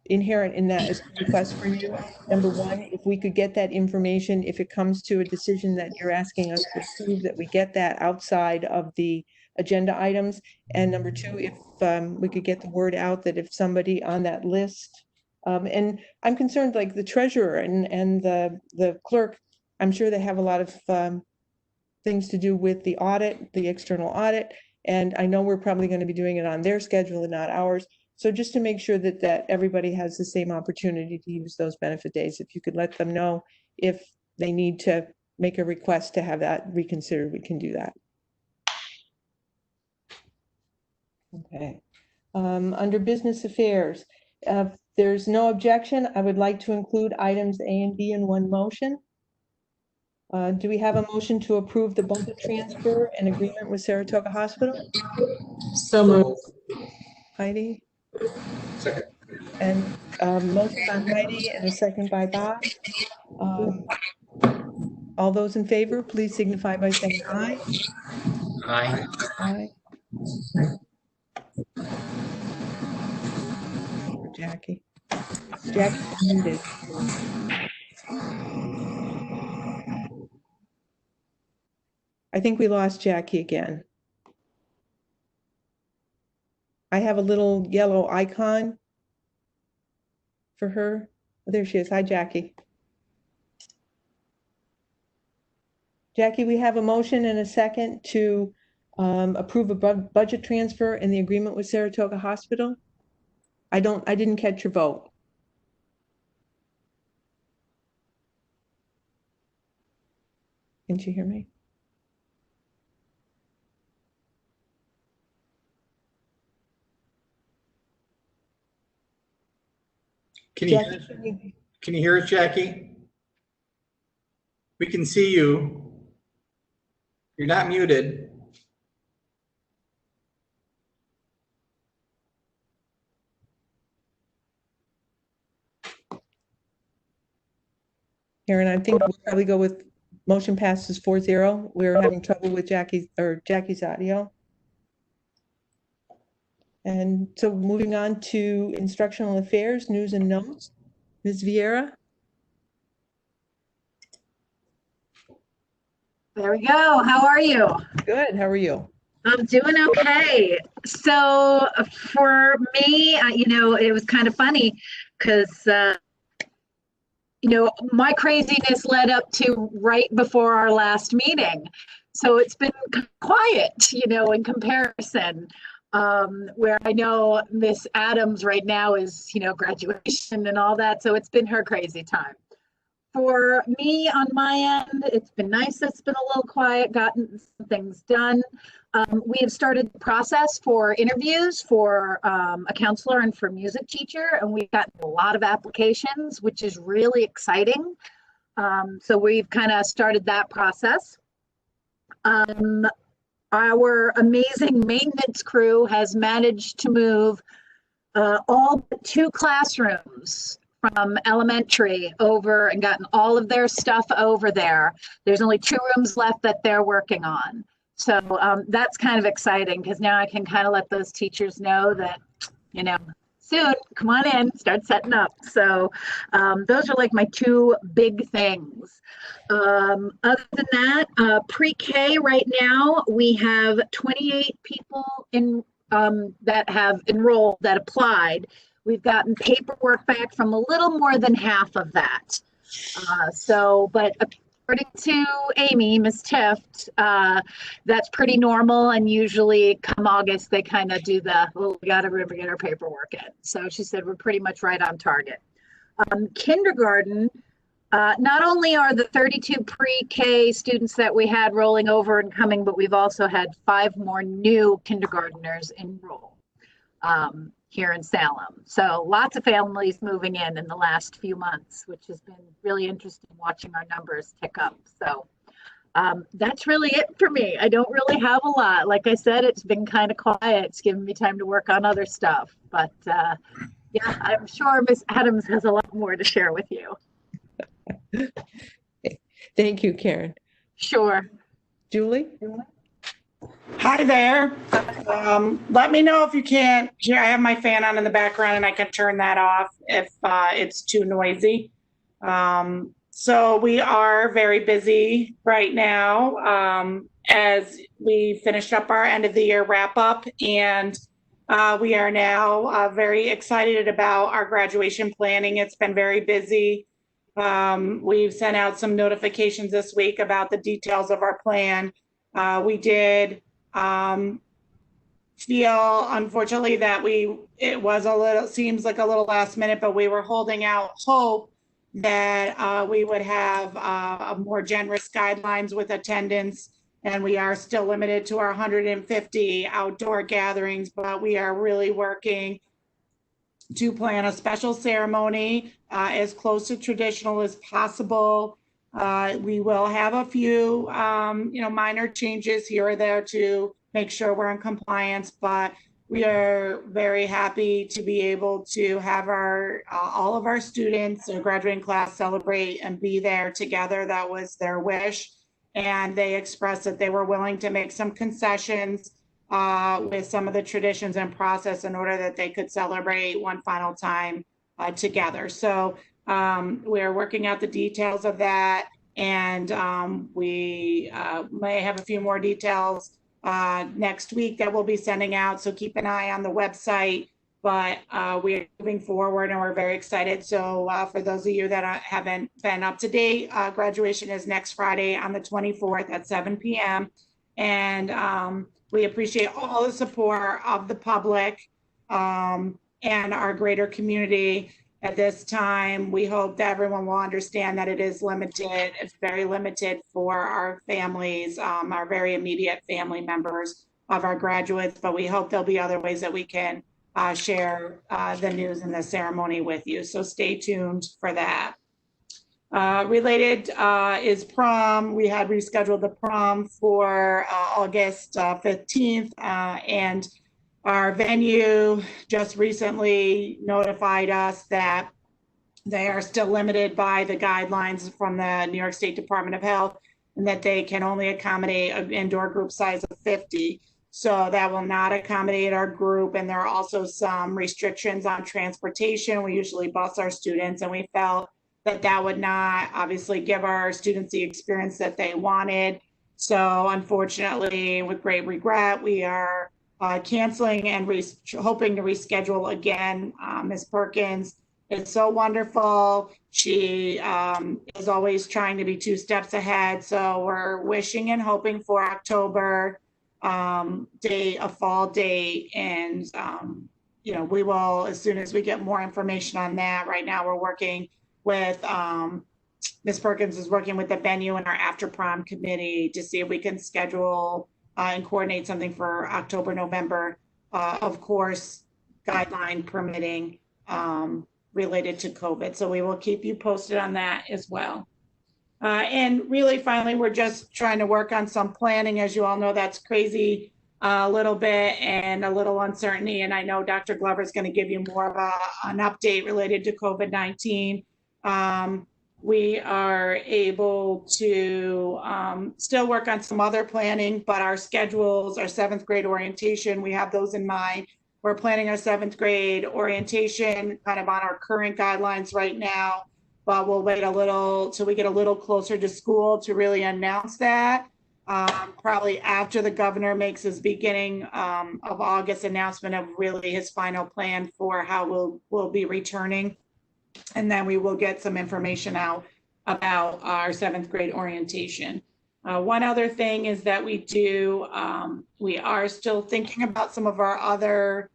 inherent in that is a request for you. Number one, if we could get that information, if it comes to a decision that you're asking us to approve, that we get that outside of the agenda items. And number two, if we could get the word out that if somebody on that list, and I'm concerned, like the treasurer and the clerk, I'm sure they have a lot of things to do with the audit, the external audit. And I know we're probably going to be doing it on their schedule and not ours. So just to make sure that everybody has the same opportunity to use those benefit days, if you could let them know if they need to make a request to have that reconsidered, we can do that. Okay. Under business affairs, if there's no objection, I would like to include items A and B in one motion. Do we have a motion to approve the budget transfer and agreement with Saratoga Hospital?
So moved.
Heidi?
Second.
And motion by Heidi and a second by Bob. All those in favor, please signify by saying aye.
Aye.
Aye. Jackie. Jackie's muted. I think we lost Jackie again. I have a little yellow icon for her. Oh, there she is. Hi, Jackie. Jackie, we have a motion and a second to approve a budget transfer in the agreement with Saratoga Hospital. I didn't catch your vote. Didn't you hear me?
Can you,
Jackie,
can you hear us, Jackie? We can see you. You're not muted.
Karen, I think we'll probably go with motion passes 4-0. We're having trouble with Jackie's audio. And so moving on to instructional affairs, news and notes. Ms. Vieira?
There we go. How are you?
Good, how are you?
I'm doing okay. So for me, it was kind of funny because, my craziness led up to right before our last meeting. So it's been quiet, in comparison. Where I know Miss Adams right now is, graduation and all that. So it's been her crazy time. For me on my end, it's been nice. It's been a little quiet, gotten some things done. We have started the process for interviews for a counselor and for music teacher, and we've gotten a lot of applications, which is really exciting. So we've kind of started that process. Our amazing maintenance crew has managed to move all but 2 classrooms from elementary over and gotten all of their stuff over there. There's only 2 rooms left that they're working on. So that's kind of exciting because now I can kind of let those teachers know that, soon, come on in, start setting up. So those are like my 2 big things. Other than that, pre-K right now, we have 28 people that have enrolled, that applied. We've gotten paperwork back from a little more than half of that. But according to Amy, Ms. Tift, that's pretty normal. And usually come August, they kind of do we got to get our paperwork in. So she said, we're pretty much right on target. Kindergarten, not only are the 32 pre-K students that we had rolling over and coming, but we've also had 5 more new kindergartners enroll here in Salem. So lots of families moving in the last few months, which has been really interesting watching our numbers tick up. So that's really it for me. I don't really have a lot. Like I said, it's been kind of quiet. It's given me time to work on other stuff. But yeah, I'm sure Miss Adams has a lot more to share with you.
Thank you, Karen.
Sure.
Julie?
Hi there. Let me know if you can't hear. I have my fan on in the background and I can turn that off if it's too noisy. So we are very busy right now. as we finished up our end of the year wrap up, and we are now very excited about our graduation planning. It's been very busy. We've sent out some notifications this week about the details of our plan. We did feel, unfortunately, that it was seems like a little last minute, but we were holding out hope that we would have a more generous guidelines with attendance. And we are still limited to our 150 outdoor gatherings, but we are really working to plan a special ceremony as close to traditional as possible. We will have a few, minor changes here or there to make sure we're in compliance, but we are very happy to be able to have all of our students, our graduating class, celebrate and be there together. That was their wish. And they expressed that they were willing to make some concessions with some of the traditions and process in order that they could celebrate one final time together. So we're working out the details of that, and we may have a few more details next week that we'll be sending out. So keep an eye on the website, but we're moving forward and we're very excited. So for those of you that haven't been up to date, graduation is next Friday on the 24th at 7 p.m. And we appreciate all the support of the public and our greater community at this time. We hope that everyone will understand that it is limited. It's very limited for our families, our very immediate family members of our graduates, but we hope there'll be other ways that we can share the news and the ceremony with you. So stay tuned for that. Related is prom. We had rescheduled the prom for August 15th, and our venue just recently notified us that they are still limited by the guidelines from the New York State Department of Health, and that they can only accommodate an indoor group size of 50. So that will not accommodate our group. And there are also some restrictions on transportation. We usually bus our students, and we felt that would not obviously give our students the experience that they wanted. So unfortunately, with great regret, we are canceling and hoping to reschedule again. Ms. Perkins is so wonderful. She is always trying to be 2 steps ahead. So we're wishing and hoping for October a fall date. And, we will, as soon as we get more information on that. Right now we're working with, Ms. Perkins is working with the venue and our after prom committee to see if we can schedule and coordinate something for October, November, of course, guideline permitting related to COVID. So we will keep you posted on that as well. And really, finally, we're just trying to work on some planning. As you all know, that's crazy a little bit and a little uncertainty. And I know Dr. Glover is going to give you more of an update related to COVID-19. We are able to still work on some other planning, but our schedules, our 7th grade orientation, we have those in mind. We're planning our 7th grade orientation kind of on our current guidelines right now, but we'll wait a little till we get a little closer to school to really announce that. Probably after the governor makes his beginning of August announcement of really his final plan for how we'll be returning. And then we will get some information out about our 7th grade orientation. One other thing is that we are still thinking about some of our other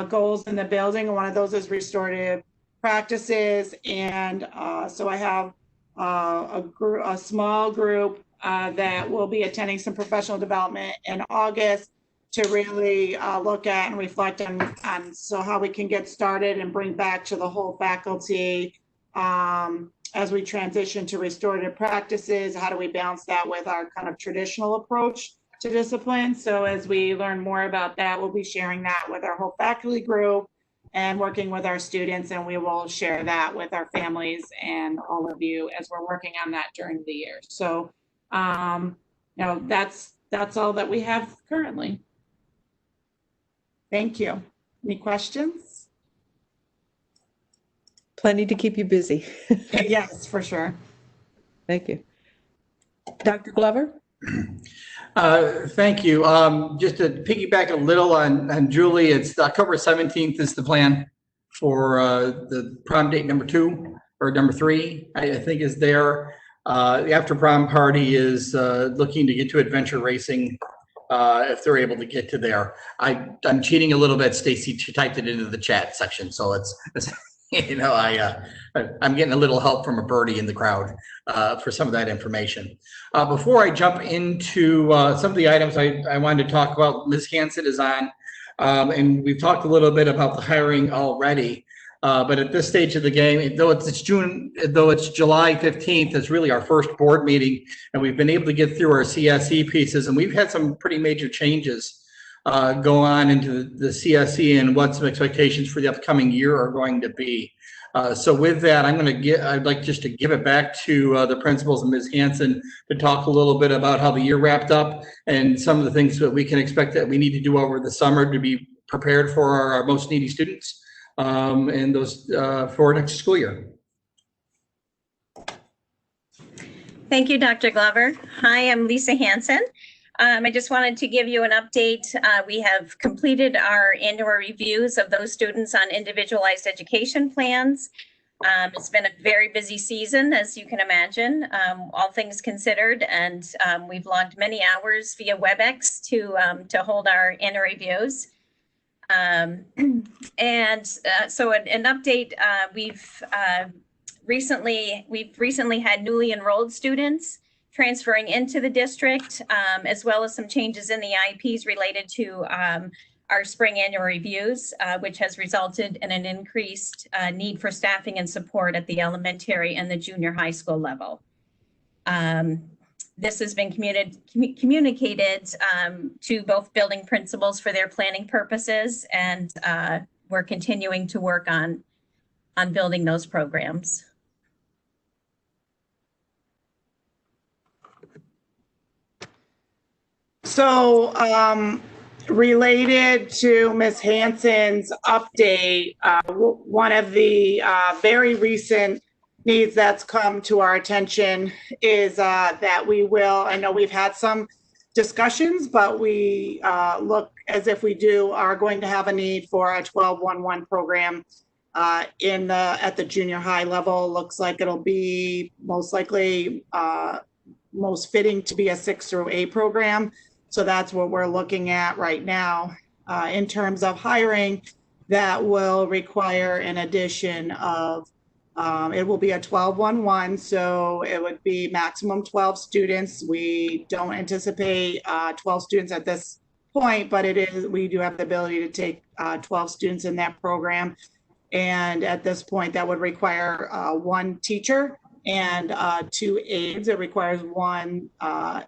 goals in the building. One of those is restorative practices. And so I have a small group that will be attending some professional development in August to really look at and reflect on so how we can get started and bring back to the whole faculty as we transition to restorative practices. How do we balance that with our kind of traditional approach to discipline? So as we learn more about that, we'll be sharing that with our whole faculty group and working with our students, and we will share that with our families and all of you as we're working on that during the year. So that's all that we have currently. Thank you. Any questions?
Plenty to keep you busy.
Yes, for sure.
Thank you. Dr. Glover?
Thank you. Just to piggyback a little on Julie, it's October 17th is the plan for the prom date number 2 or number 3, I think is there. The after prom party is looking to get to adventure racing if they're able to get to there. I'm cheating a little bit. Stacy, she typed it into the chat section, so it's you know, I'm getting a little help from a birdie in the crowd for some of that information. Before I jump into some of the items I wanted to talk about, Ms. Hanson is on, and we've talked a little bit about the hiring already. But at this stage of the game, though it's July 15th, it's really our first board meeting, and we've been able to get through our CSE pieces, and we've had some pretty major changes go on into the CSE and what some expectations for the upcoming year are going to be. So with that, I'd like just to give it back to the principals and Ms. Hanson to talk a little bit about how the year wrapped up and some of the things that we can expect that we need to do over the summer to be prepared for our most needy students and those for next school year.
Thank you, Dr. Glover. Hi, I'm Lisa Hanson. I just wanted to give you an update. We have completed our annual reviews of those students on individualized education plans. It's been a very busy season, as you can imagine, all things considered, and we've logged many hours via WebEx to hold our annual reviews. So an update, we've recently had newly enrolled students transferring into the district, as well as some changes in the IEPs related to our spring annual reviews, which has resulted in an increased need for staffing and support at the elementary and the junior high school level. This has been communicated to both building principals for their planning purposes, and we're continuing to work on building those programs.
So related to Ms. Hanson's update, one of the very recent needs that's come to our attention is that we will, I know we've had some discussions, but we look as if we are going to have a need for a 12-1-1 program at the junior high level. Looks like it'll be most likely most fitting to be a 6 through 8 program. So that's what we're looking at right now. In terms of hiring, that will require an addition of, it will be a 12-1-1, so it would be maximum 12 students. We don't anticipate 12 students at this point, but we do have the ability to take 12 students in that program. And at this point, that would require 1 teacher and 2 aides. It requires 1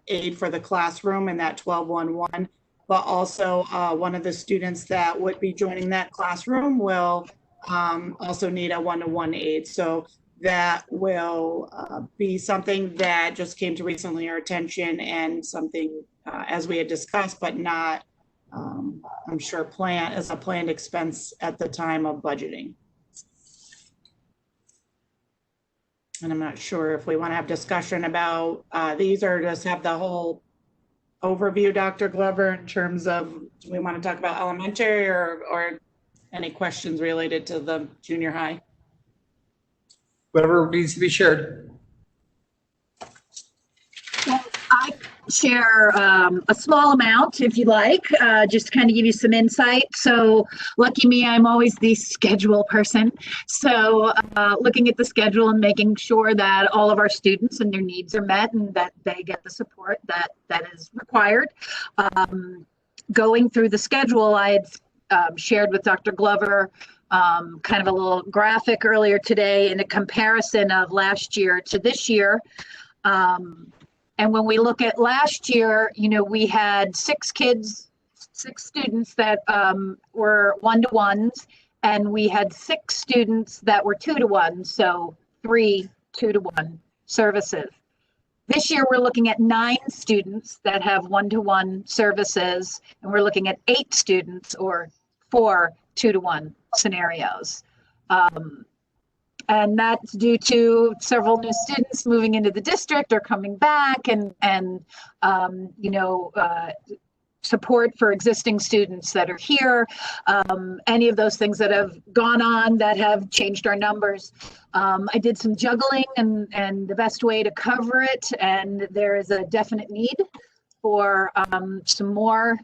aide for the classroom in that 12-1-1, but also one of the students that would be joining that classroom will also need a 1-to-1 aide. So that will be something that just came to recently our attention, and something as we had discussed, but not, I'm sure, as a planned expense at the time of budgeting. And I'm not sure if we want to have discussion about these or just have the whole overview, Dr. Glover, in terms of, do we want to talk about elementary or any questions related to the junior high?
Whatever needs to be shared.
Well, I share a small amount, if you like, just to kind of give you some insight. So lucky me, I'm always the schedule person. So looking at the schedule and making sure that all of our students and their needs are met and that they get the support that is required. Going through the schedule, I had shared with Dr. Glover kind of a little graphic earlier today in a comparison of last year to this year. And when we look at last year, we had 6 students that were 1-to-1s, and we had 6 students that were 2-to-1, so 3 2-to-1 services. This year, we're looking at 9 students that have 1-to-1 services, and we're looking at 8 students or 4 2-to-1 scenarios. And that's due to several new students moving into the district or coming back, and support for existing students that are here. Any of those things that have gone on that have changed our numbers. I did some juggling and the best way to cover it, and there is a definite need for some more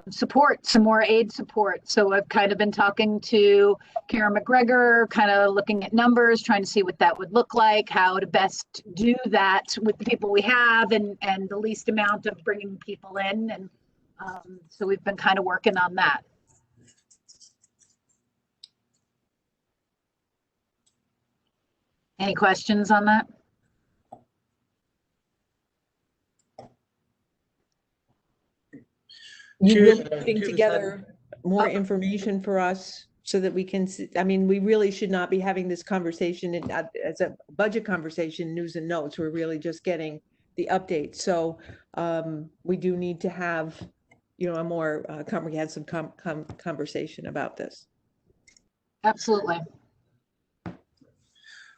support, some more aid support. So I've kind of been talking to Karen McGregor, kind of looking at numbers, trying to see what that would look like, how to best do that with the people we have, and the least amount of bringing people in. And so we've been kind of working on that. Any questions on that?
You will be putting together more information for us so that we can see. I mean, we really should not be having this conversation as a budget conversation, news and notes. We're really just getting the updates. So we do need to have, a more comprehensive conversation about this.
Absolutely.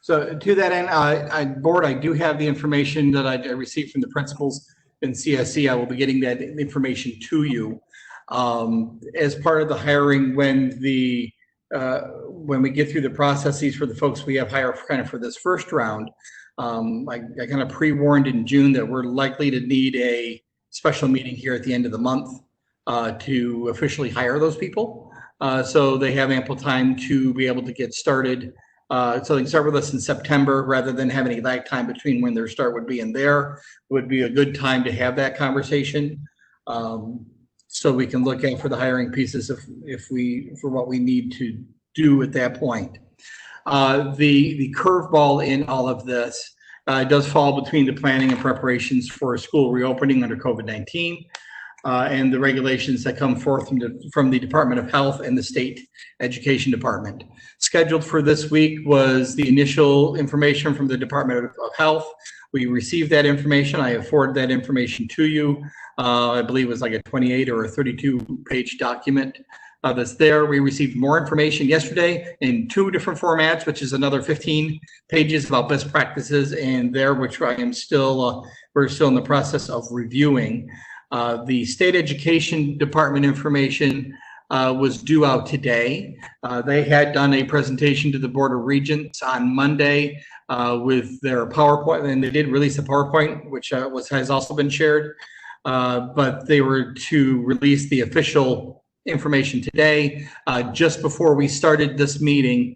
So to that end, board, I do have the information that I received from the principals in CSE. I will be getting that information to you as part of the hiring when we get through the processes for the folks we have hired kind of for this first round. I kind of pre-warned in June that we're likely to need a special meeting here at the end of the month to officially hire those people. So they have ample time to be able to get started. So they can start with us in September rather than have any lag time between when their start would be and there. Would be a good time to have that conversation. So we can look at for the hiring pieces for what we need to do at that point. The curveball in all of this does fall between the planning and preparations for school reopening under COVID-19 and the regulations that come forth from the Department of Health and the State Education Department. Scheduled for this week was the initial information from the Department of Health. We received that information. I have forwarded that information to you. I believe it was like a 28 or a 32-page document that's there. We received more information yesterday in 2 different formats, which is another 15 pages about best practices in there, which I am still, we're still in the process of reviewing. The State Education Department information was due out today. They had done a presentation to the Board of Regents on Monday with their PowerPoint, and they did release a PowerPoint, which has also been shared. But they were to release the official information today. Just before we started this meeting,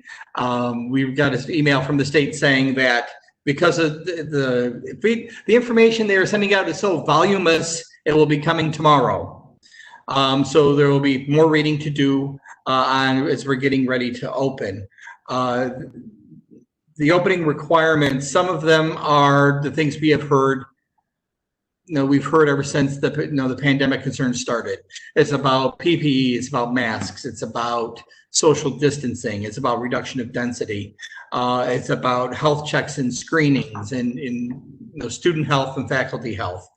we got an email from the state saying that because of the information they are sending out is so voluminous, it will be coming tomorrow. So there will be more reading to do as we're getting ready to open. The opening requirements, some of them are the things we have heard. We've heard ever since the pandemic concerns started. It's about PPE, it's about masks, it's about social distancing, it's about reduction of density, it's about health checks and screenings, and student health and faculty health.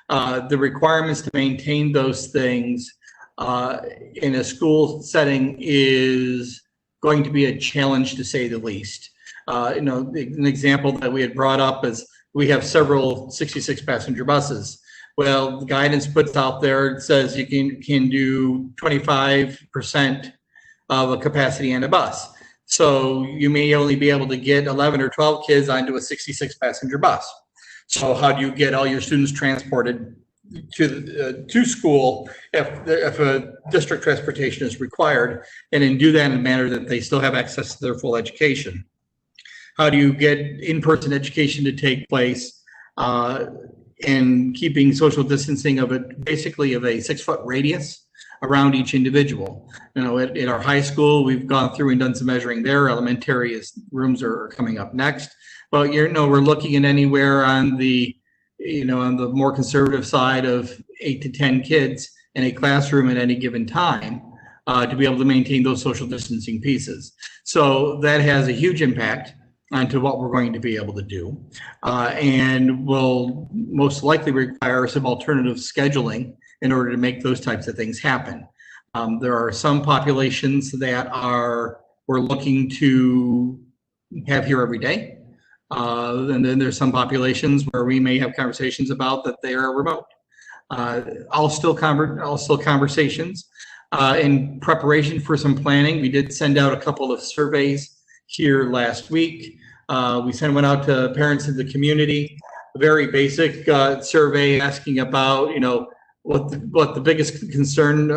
The requirements to maintain those things in a school setting is going to be a challenge, to say the least. An example that we had brought up is we have several 66 passenger buses. Well, the guidance puts out there, it says you can do 25% of a capacity in a bus. So you may only be able to get 11 or 12 kids onto a 66 passenger bus. So how do you get all your students transported to school if a district transportation is required, and then do that in a manner that they still have access to their full education? How do you get in-person education to take place and keeping social distancing basically of a 6-foot radius around each individual? At our high school, we've gone through and done some measuring there. Elementary rooms are coming up next. But we're looking at anywhere on the more conservative side of 8 to 10 kids in a classroom at any given time to be able to maintain those social distancing pieces. So that has a huge impact onto what we're going to be able to do, and will most likely require some alternative scheduling in order to make those types of things happen. There are some populations that we're looking to have here every day. And then there's some populations where we may have conversations about that they are remote. All still conversations. In preparation for some planning, we did send out a couple of surveys here last week. We sent one out to parents in the community, a very basic survey asking about, what the biggest concern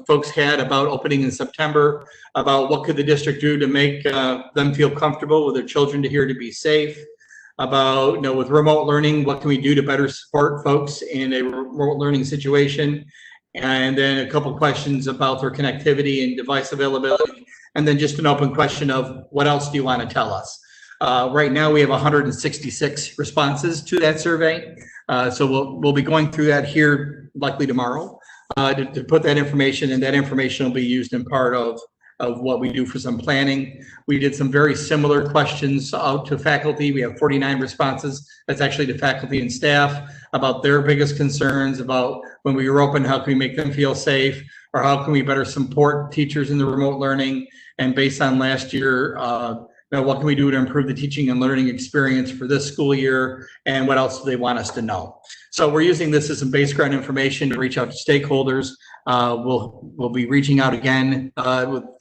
folks had about opening in September, about what could the district do to make them feel comfortable with their children to be safe, about, with remote learning, what can we do to better support folks in a remote learning situation, and then a couple questions about their connectivity and device availability, and then just an open question of what else do you want to tell us? Right now we have 166 responses to that survey. So we'll be going through that here likely tomorrow to put that information, and that information will be used in part of what we do for some planning. We did some very similar questions out to faculty. We have 49 responses. That's actually to faculty and staff about their biggest concerns about when we were open, how can we make them feel safe, or how can we better support teachers in the remote learning? And based on last year, what can we do to improve the teaching and learning experience for this school year, and what else do they want us to know? So we're using this as some baseground information to reach out to stakeholders. We'll be reaching out again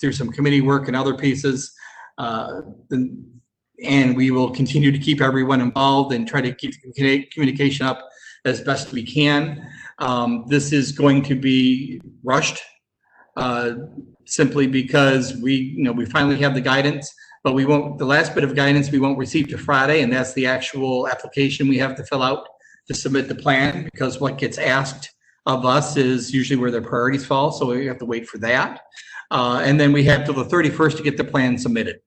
through some committee work and other pieces, and we will continue to keep everyone involved and try to keep communication up as best we can. This is going to be rushed simply because we finally have the guidance. But we won't, the last bit of guidance we won't receive till Friday, and that's the actual application we have to fill out to submit the plan, because what gets asked of us is usually where their priorities fall, so we have to wait for that. And then we have till the 31st to get the plan submitted.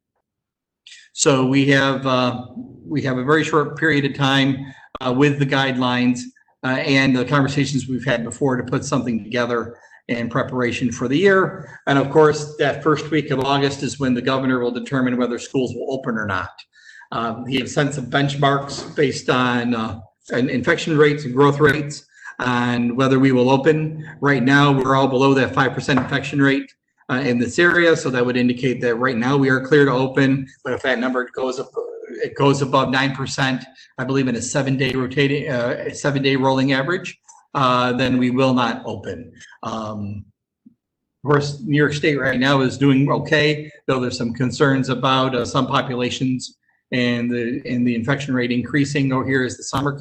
So we have a very short period of time with the guidelines and the conversations we've had before to put something together in preparation for the year. And of course, that first week of August is when the governor will determine whether schools will open or not. He has sent some benchmarks based on infection rates and growth rates and whether we will open. Right now, we're all below that 5% infection rate in this area. So that would indicate that right now we are clear to open. But if that number goes up, it goes above 9%, I believe in a 7-day rolling average, then we will not open. Of course, New York State right now is doing okay, though there's some concerns about some populations and the infection rate increasing over here as the summer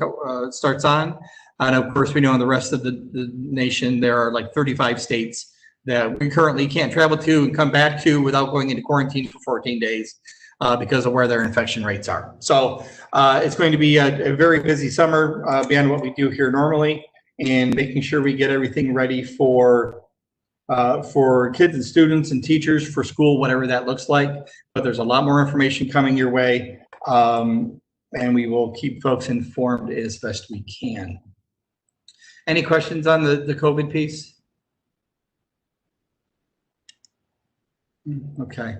starts on. And of course, we know in the rest of the nation, there are like 35 states that we currently can't travel to and come back to without going into quarantine for 14 days because of where their infection rates are. So it's going to be a very busy summer beyond what we do here normally, and making sure we get everything ready for kids and students and teachers for school, whatever that looks like. But there's a lot more information coming your way, and we will keep folks informed as best we can. Any questions on the COVID piece? Okay.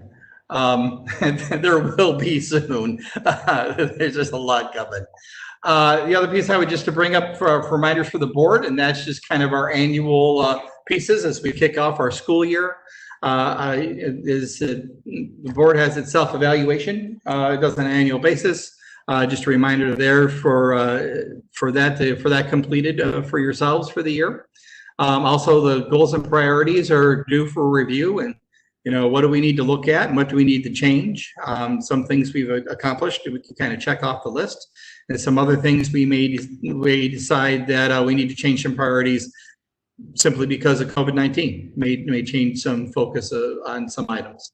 There will be soon. There's just a lot coming. The other piece I would just to bring up for reminders for the board, and that's just kind of our annual pieces as we kick off our school year. The board has its self-evaluation. It does on an annual basis. Just a reminder there for that completed for yourselves for the year. Also, the goals and priorities are due for review, and what do we need to look at and what do we need to change? Some things we've accomplished, we can kind of check off the list. And some other things we may decide that we need to change some priorities simply because of COVID-19 may change some focus on some items.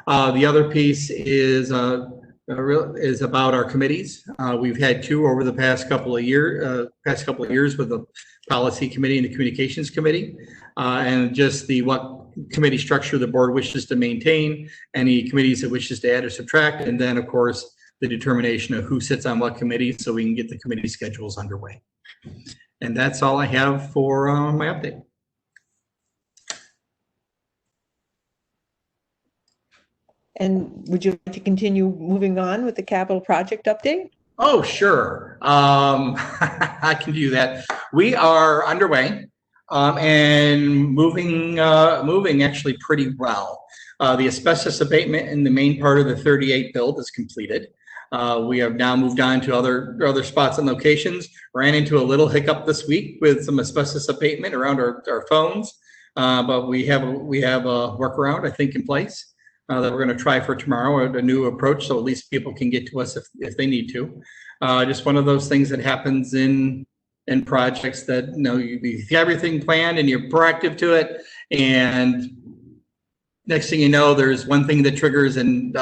The other piece is about our committees. We've had two over the past couple of years with the policy committee and the communications committee, and just what committee structure the board wishes to maintain, any committees it wishes to add or subtract, and then of course the determination of who sits on what committee so we can get the committee schedules underway. And that's all I have for my update.
And would you like to continue moving on with the capital project update?
Oh, sure. I can do that. We are underway and moving actually pretty well. The asbestos abatement in the main part of the 38 build is completed. We have now moved on to other spots and locations. Ran into a little hiccup this week with some asbestos abatement around our phones, but we have a workaround, I think, in place that we're going to try for tomorrow, a new approach, so at least people can get to us if they need to. Just one of those things that happens in projects that, you know, you have everything planned and you're proactive to it, and next thing you know, there's one thing that triggers and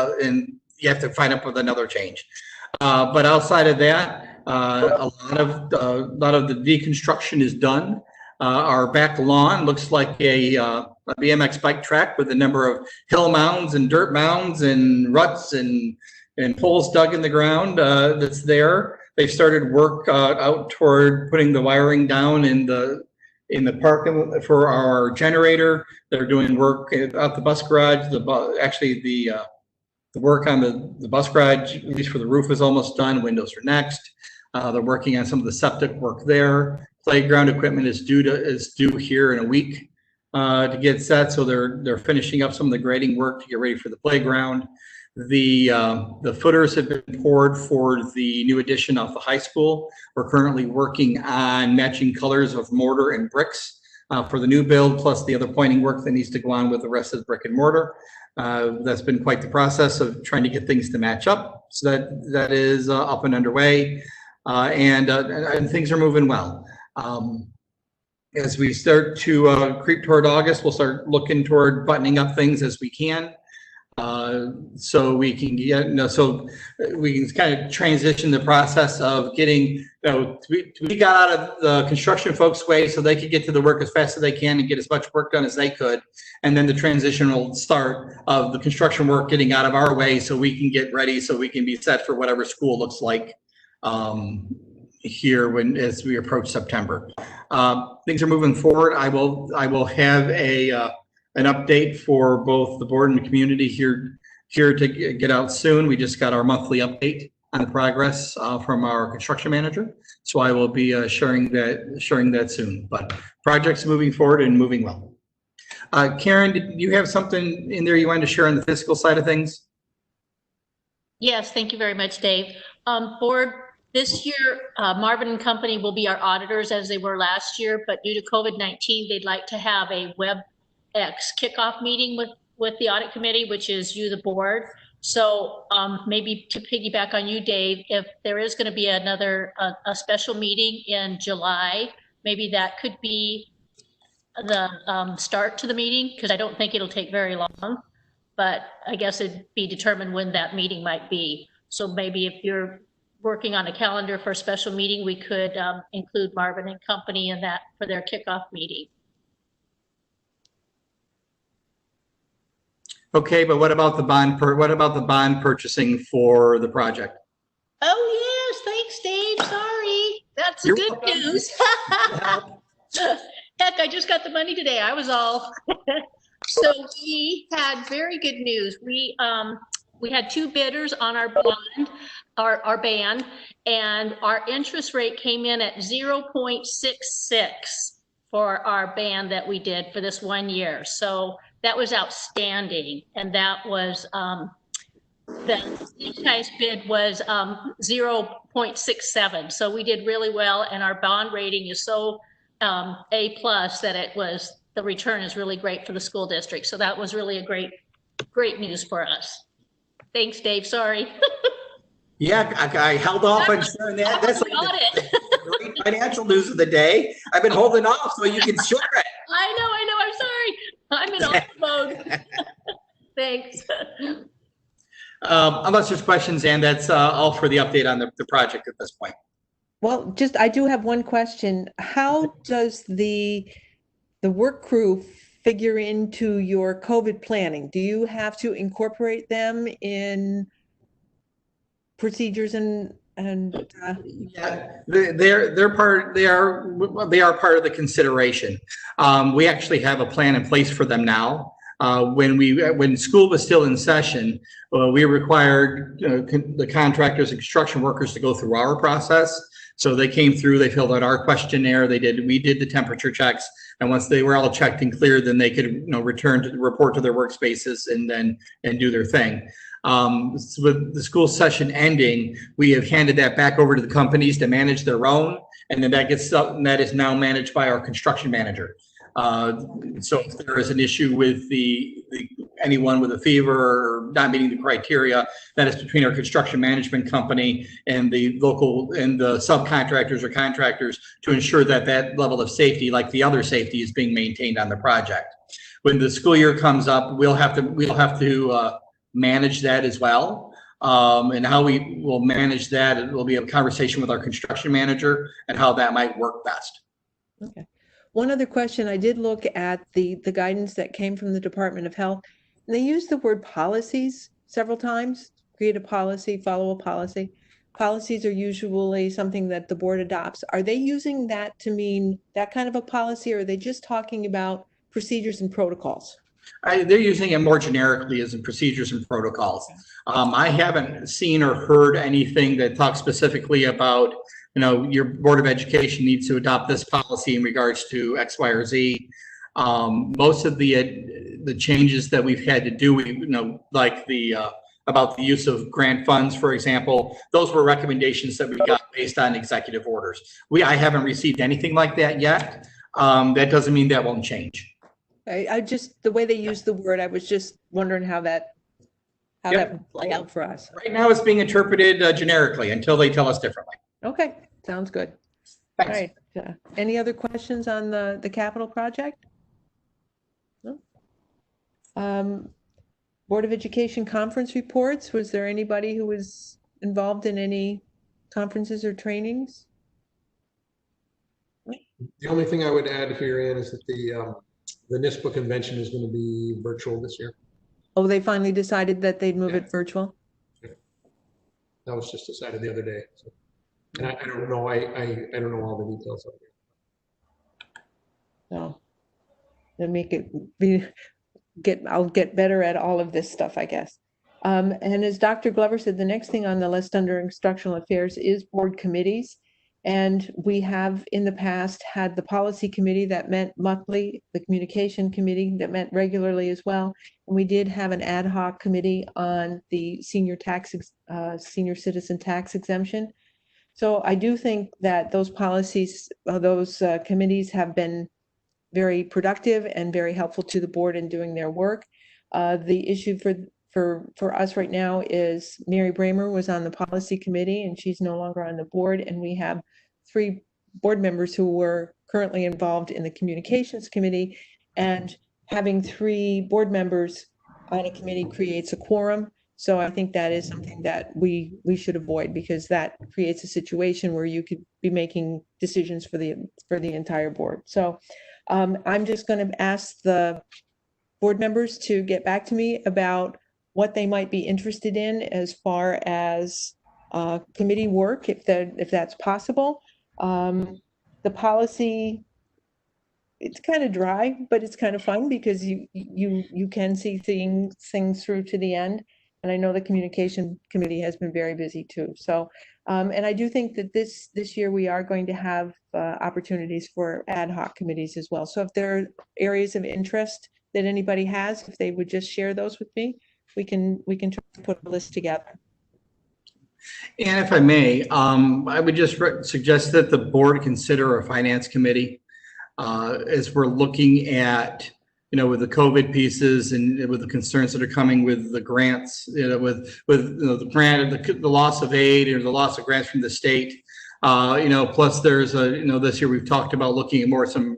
you have to find up with another change. But outside of that, a lot of the deconstruction is done. Our back lawn looks like a BMX bike track with a number of hill mounds and dirt mounds and ruts and holes dug in the ground that's there. They've started work out toward putting the wiring down in the parking for our generator. They're doing work out the bus garage. The work on the bus garage, at least for the roof, is almost done. Windows are next. They're working on some of the septic work there. Playground equipment is due here in a week to get set. So they're finishing up some of the grading work to get ready for the playground. The footers have been poured for the new addition of the high school. We're currently working on matching colors of mortar and bricks for the new build, plus the other pointing work that needs to go on with the rest of the brick and mortar. That's been quite the process of trying to get things to match up. So that is up and underway, and things are moving well. As we start to creep toward August, we'll start looking toward buttoning up things as we can. So we can get, so we can kind of transition the process of getting, we got out of the construction folks' way so they could get to the work as fast as they can and get as much work done as they could. And then the transition will start of the construction work getting out of our way so we can get ready, so we can be set for whatever school looks like here as we approach September. Things are moving forward. I will have an update for both the board and the community here to get out soon. We just got our monthly update on the progress from our construction manager, so I will be sharing that soon. But projects moving forward and moving well. Karen, did you have something in there you wanted to share on the fiscal side of things?
Yes, thank you very much, Dave. Board, this year, Marvin and Company will be our auditors as they were last year, but due to COVID-19, they'd like to have a WebEx kickoff meeting with the audit committee, which is you, the board. So maybe to piggyback on you, Dave, if there is going to be another a special meeting in July, maybe that could be the start to the meeting, because I don't think it'll take very long, but I guess it'd be determined when that meeting might be. So maybe if you're working on a calendar for a special meeting, we could include Marvin and Company in that for their kickoff meeting.
Okay, but what about the bond purchasing for the project?
Oh yes, thanks, Dave. Sorry, that's
You're
good
welcome.
news. Heck, I just got the money today. I was all. So we had very good news. We had two bidders on our bond, our band, and our interest rate came in at 0.66 for our band that we did for this 1 year. So that was outstanding, and that was the highest bid was 0.67. So we did really well, and our bond rating is so A+ that the return is really great for the school district. So that was really a great news for us. Thanks, Dave. Sorry.
Yeah, I held off on sharing that. That's like the great financial news of the day. I've been holding off so you can share it.
I know. I'm sorry. I'm in off mode. Thanks.
Unless there's questions, and that's all for the update on the project at this point.
Well, I do have one question. How does the work crew figure into your COVID planning? Do you have to incorporate them in procedures and
Yeah, they are part of the consideration. We actually have a plan in place for them now. When school was still in session, we required the contractors and construction workers to go through our process. So they came through, they filled out our questionnaire, we did the temperature checks. And once they were all checked and cleared, then they could, return to report to their workspaces and do their thing. So with the school session ending, we have handed that back over to the companies to manage their own. And then that is now managed by our construction manager. So if there is an issue with anyone with a fever or not meeting the criteria, that is between our construction management company and the local and the subcontractors or contractors to ensure that that level of safety, like the other safety, is being maintained on the project. When the school year comes up, we'll have to manage that as well. And how we will manage that, it will be a conversation with our construction manager and how that might work best.
Okay. One other question, I did look at the guidance that came from the Department of Health. And they used the word policies several times, create a policy, follow a policy. Policies are usually something that the board adopts. Are they using that to mean that kind of a policy, or are they just talking about procedures and protocols?
They're using it more generically as in procedures and protocols. I haven't seen or heard anything that talks specifically about, your Board of Education needs to adopt this policy in regards to X, Y, or Z. Most of the changes that we've had to do, like about the use of grant funds, for example, those were recommendations that we got based on executive orders. I haven't received anything like that yet. That doesn't mean that won't change.
I just, the way they use the word, I was just wondering how that would play out for us.
Right now it's being interpreted generically until they tell us differently.
Okay, sounds good.
Thanks.
All right. Any other questions on the capital project? No? Board of Education conference reports. Was there anybody who was involved in any conferences or trainings?
The only thing I would add here, Ann, is that the NISPA convention is going to be virtual this year.
Oh, they finally decided that they'd move it virtual?
That was just decided the other day. So. And I don't know, I don't know all the details of it.
No. Then make it I'll get better at all of this stuff, I guess. And as Dr. Glover said, the next thing on the list under instructional affairs is board committees. And we have in the past had the policy committee that met monthly, the communication committee that met regularly as well. And we did have an ad hoc committee on the senior citizen tax exemption. So I do think that those policies, those committees have been very productive and very helpful to the board in doing their work. The issue for us right now is Mary Bramer was on the policy committee and she's no longer on the board. And we have 3 board members who were currently involved in the communications committee, and having 3 board members on a committee creates a quorum. So I think that is something that we should avoid, because that creates a situation where you could be making decisions for the entire board. So I'm just going to ask the board members to get back to me about what they might be interested in as far as committee work, if that's possible. The policy, it's kind of dry, but it's kind of fun because you can see things through to the end. And I know the communication committee has been very busy too. So, and I do think that this year we are going to have opportunities for ad hoc committees as well. So if there are areas of interest that anybody has, if they would just share those with me, we can try to put a list together.
And if I may, I would just suggest that the board consider a finance committee as we're looking at, with the COVID pieces and with the concerns that are coming with the grants, with the grant, the loss of aid or the loss of grants from the state. Plus there's this year we've talked about looking at more some,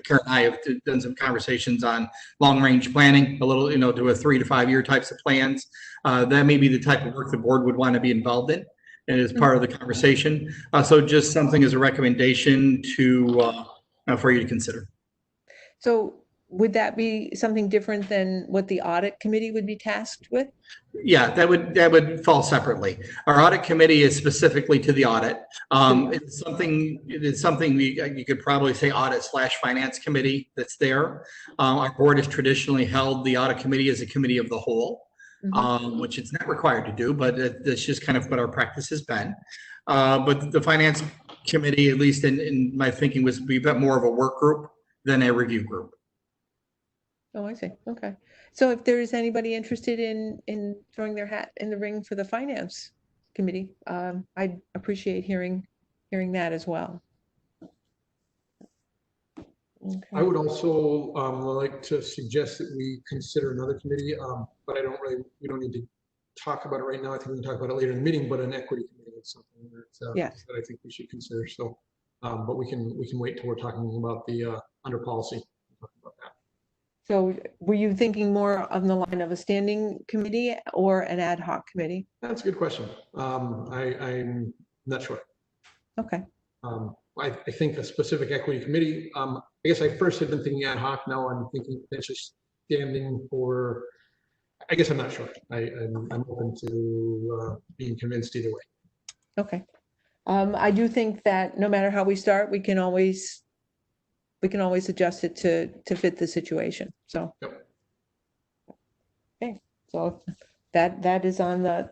Karen and I have done some conversations on long range planning, a little, to a 3 to 5 year types of plans. That may be the type of work the board would want to be involved in and as part of the conversation. So just something as a recommendation for you to consider.
So would that be something different than what the audit committee would be tasked with?
Yeah, that would fall separately. Our audit committee is specifically to the audit. It's something you could probably say audit/finance committee that's there. Our board has traditionally held the audit committee as a committee of the whole, which it's not required to do, but that's just kind of what our practice has been. But the finance committee, at least in my thinking, was be a bit more of a work group than a review group.
Oh, I see. Okay. So if there is anybody interested in throwing their hat in the ring for the finance committee, I'd appreciate hearing that as well. Okay.
I would also like to suggest that we consider another committee, but we don't need to talk about it right now. I think we can talk about it later in the meeting, but an equity committee is something
Yes.
that I think we should consider. So, but we can wait till we're talking about the under policy. Talk about that.
So were you thinking more on the line of a standing committee or an ad hoc committee?
That's a good question. I'm not sure.
Okay.
I think a specific equity committee, I guess I first had been thinking ad hoc. Now I'm thinking potentially standing for, I guess I'm not sure. I'm open to being convinced either way.
Okay. I do think that no matter how we start, we can always adjust it to fit the situation. So.
Yep.
Okay. So that is on the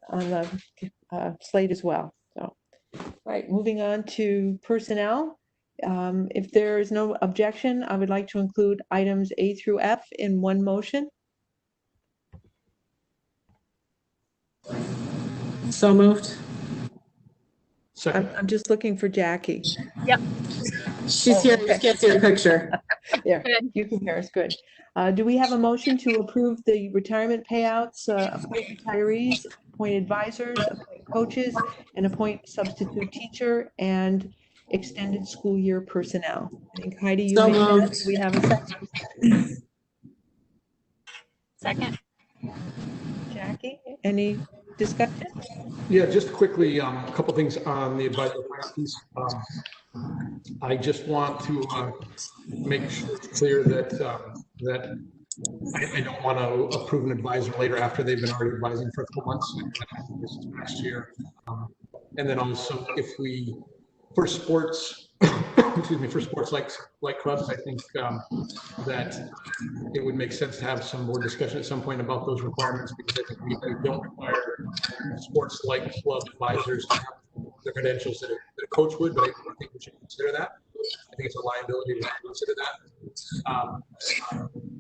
slate as well. So, all right, moving on to personnel. If there is no objection, I would like to include items A through F in one motion.
So moved.
Second.
I'm just looking for Jackie.
Yep.
She's here, you can't see her picture.
There, you can hear us, good. Do we have a motion to approve the retirement payouts, appoint retirees, appoint advisors, appoint coaches, and appoint substitute teacher and extended school year personnel? I think Heidi, you
So
made that.
moved.
Do we have a second?
Second.
Jackie, any discussion?
Yeah, just quickly, a couple things on the advisory piece. I just want to make sure it's clear that I don't want to approve an advisor later after they've been already advising for a couple months. This is last year. And then also if we, for sports, excuse me, for sports like clubs, I think that it would make sense to have some more discussion at some point about those requirements, because I think we don't require sports like club advisors to have the credentials that a coach would, but I think we should consider that. I think it's a liability to consider that.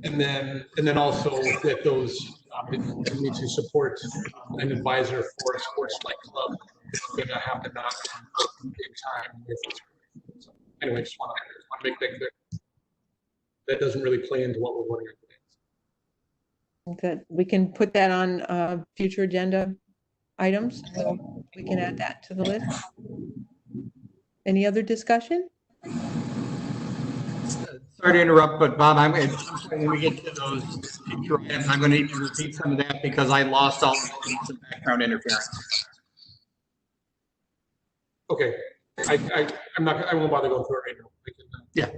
And then also that those need to support an advisor for a sports like club. It's going to have to not in time with. So anyway, just want to make that clear. That doesn't really play into what we're wanting to do.
Good. We can put that on future agenda items. So we can add that to the list. Any other discussion?
Sorry to interrupt, but Bob, when we get to those future items, I'm going to need to repeat some of that because I lost all of the background interference.
Okay, I won't bother going through it right now.
Yeah.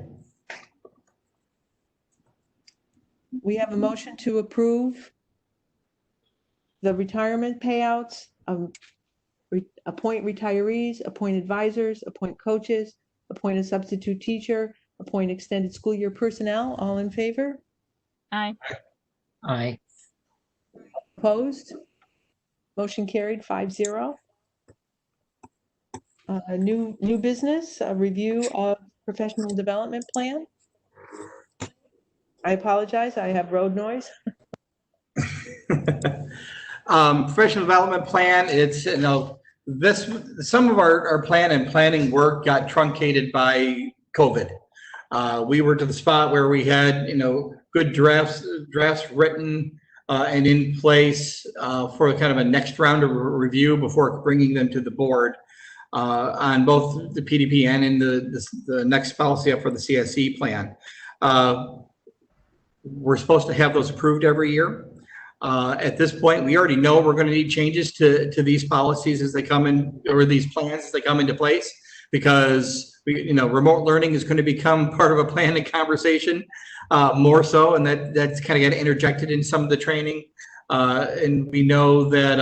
We have a motion to approve the retirement payouts, appoint retirees, appoint advisors, appoint coaches, appoint a substitute teacher, appoint extended school year personnel. All in favor?
Aye.
Aye.
Opposed? Motion carried 5-0. New business, a review of professional development plan. I apologize, I have road noise.
Professional development plan, it's, some of our plan and planning work got truncated by COVID. We were to the spot where we had, good drafts written and in place for kind of a next round of review before bringing them to the board on both the PDP and in the next policy up for the CSE plan. We're supposed to have those approved every year. At this point, we already know we're going to need changes to these policies as they come in, or these plans as they come into place, because remote learning is going to become part of a plan and conversation more so, and that's kind of got interjected in some of the training. And we know that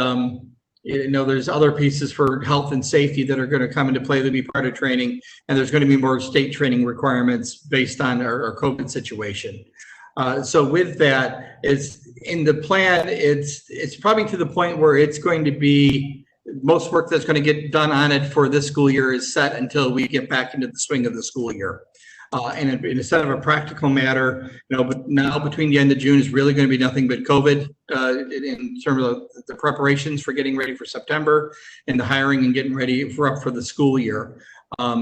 there's other pieces for health and safety that are going to come into play that be part of training, and there's going to be more state training requirements based on our COVID situation. So with that, it's in the plan, it's probably to the point where it's going to be most work that's going to get done on it for this school year is set until we get back into the swing of the school year. And instead of a practical matter, but now between the end of June is really going to be nothing but COVID in terms of the preparations for getting ready for September and the hiring and getting ready for the school year.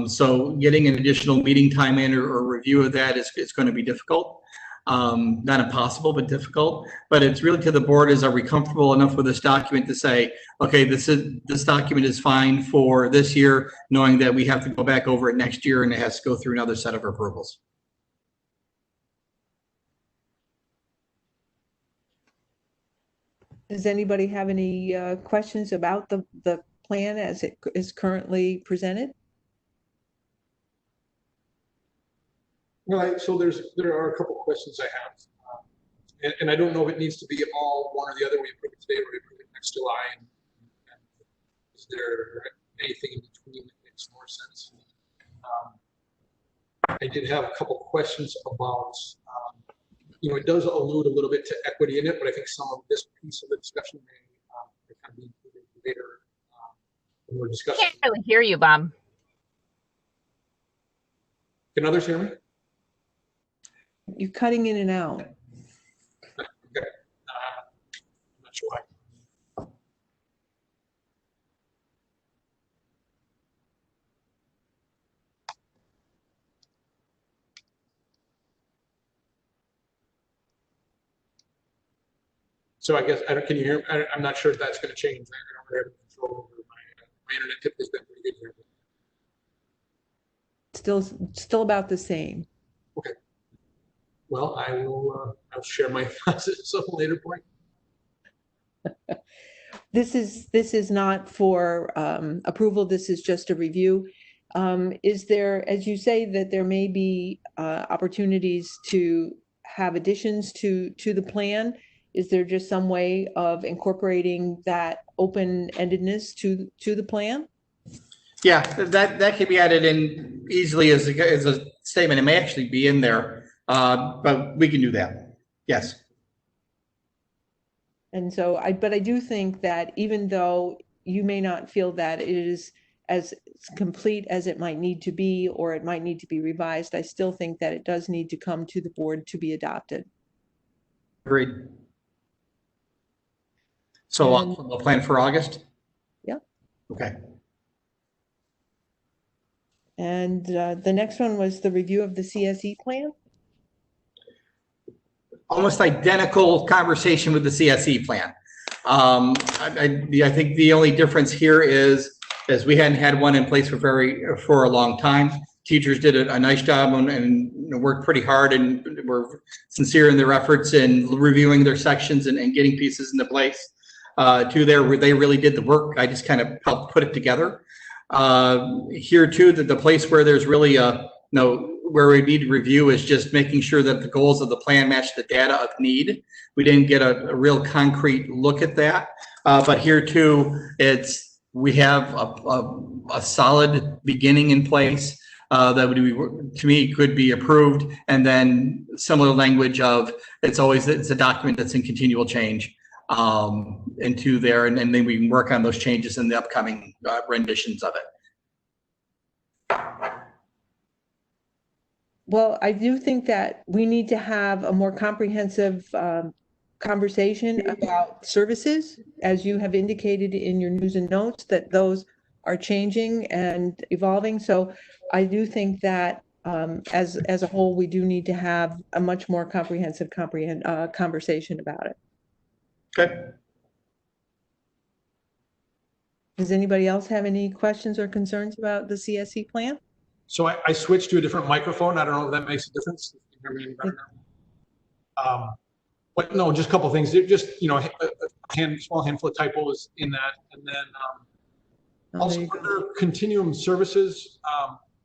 So getting an additional meeting time in or review of that is going to be difficult. Not impossible, but difficult. But it's really to the board is, are we comfortable enough with this document to say, okay, this document is fine for this year, knowing that we have to go back over it next year and it has to go through another set of approvals.
Does anybody have any questions about the plan as it is currently presented?
Well, so there are a couple questions I have, and I don't know if it needs to be all one or the other. We approve it today or we approve it next July. And is there anything in between that makes more sense? I did have a couple questions about, it does allude a little bit to equity in it, but I think some of this piece of the discussion may kind of be included later when we're discussing.
I can't really hear you, Bob.
Can others hear me?
You're cutting in and out.
Okay. I'm not sure why. So I guess, can you hear? I'm not sure if that's going to change. I don't have control over my internet. Typically, has been pretty good here.
Still about the same.
Okay. Well, I'll share my thoughts at some later point.
This is not for approval. This is just a review. Is there, as you say, that there may be opportunities to have additions to the plan? Is there just some way of incorporating that open-endedness to the plan?
Yeah, that can be added in easily as a statement. It may actually be in there, but we can do that. Yes.
And so but I do think that even though you may not feel that it is as complete as it might need to be, or it might need to be revised, I still think that it does need to come to the board to be adopted.
Agreed. So we'll plan for August?
Yeah.
Okay.
And the next one was the review of the CSE plan.
Almost identical conversation with the CSE plan. I think the only difference here is we hadn't had one in place for a long time. Teachers did a nice job and worked pretty hard and were sincere in their efforts in reviewing their sections and getting pieces into place. They really did the work. I just kind of helped put it together. Here too, the place where there's really where we need to review is just making sure that the goals of the plan match the data of need. We didn't get a real concrete look at that, but here too, we have a solid beginning in place that would to me could be approved, and then similar language of it's a document that's in continual change into there, and then we can work on those changes in the upcoming renditions of it.
Well, I do think that we need to have a more comprehensive conversation about services, as you have indicated in your news and notes, that those are changing and evolving. So I do think that as a whole, we do need to have a much more comprehensive conversation about it.
Okay.
Does anybody else have any questions or concerns about the CSE plan?
So I switched to a different microphone. I don't know if that makes a difference. Can you hear me any better now? But no, just a couple of things. Just, a small handful of typos in that. And then also under continuum services,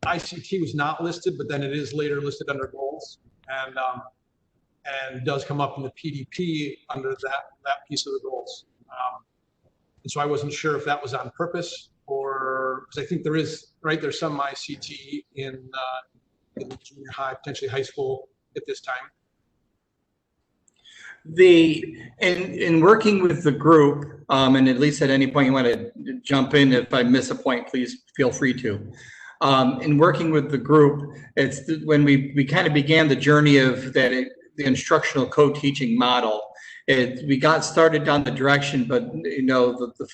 ICT was not listed, but then it is later listed under goals, and does come up in the PDP under that piece of the goals. And so I wasn't sure if that was on purpose, or because I think there's some ICT in the junior high, potentially high school at this time.
In working with the group, and at least at any point you want to jump in, if I miss a point, please feel free to. In working with the group, when we kind of began the journey of the instructional co-teaching model. We got started down the direction, but the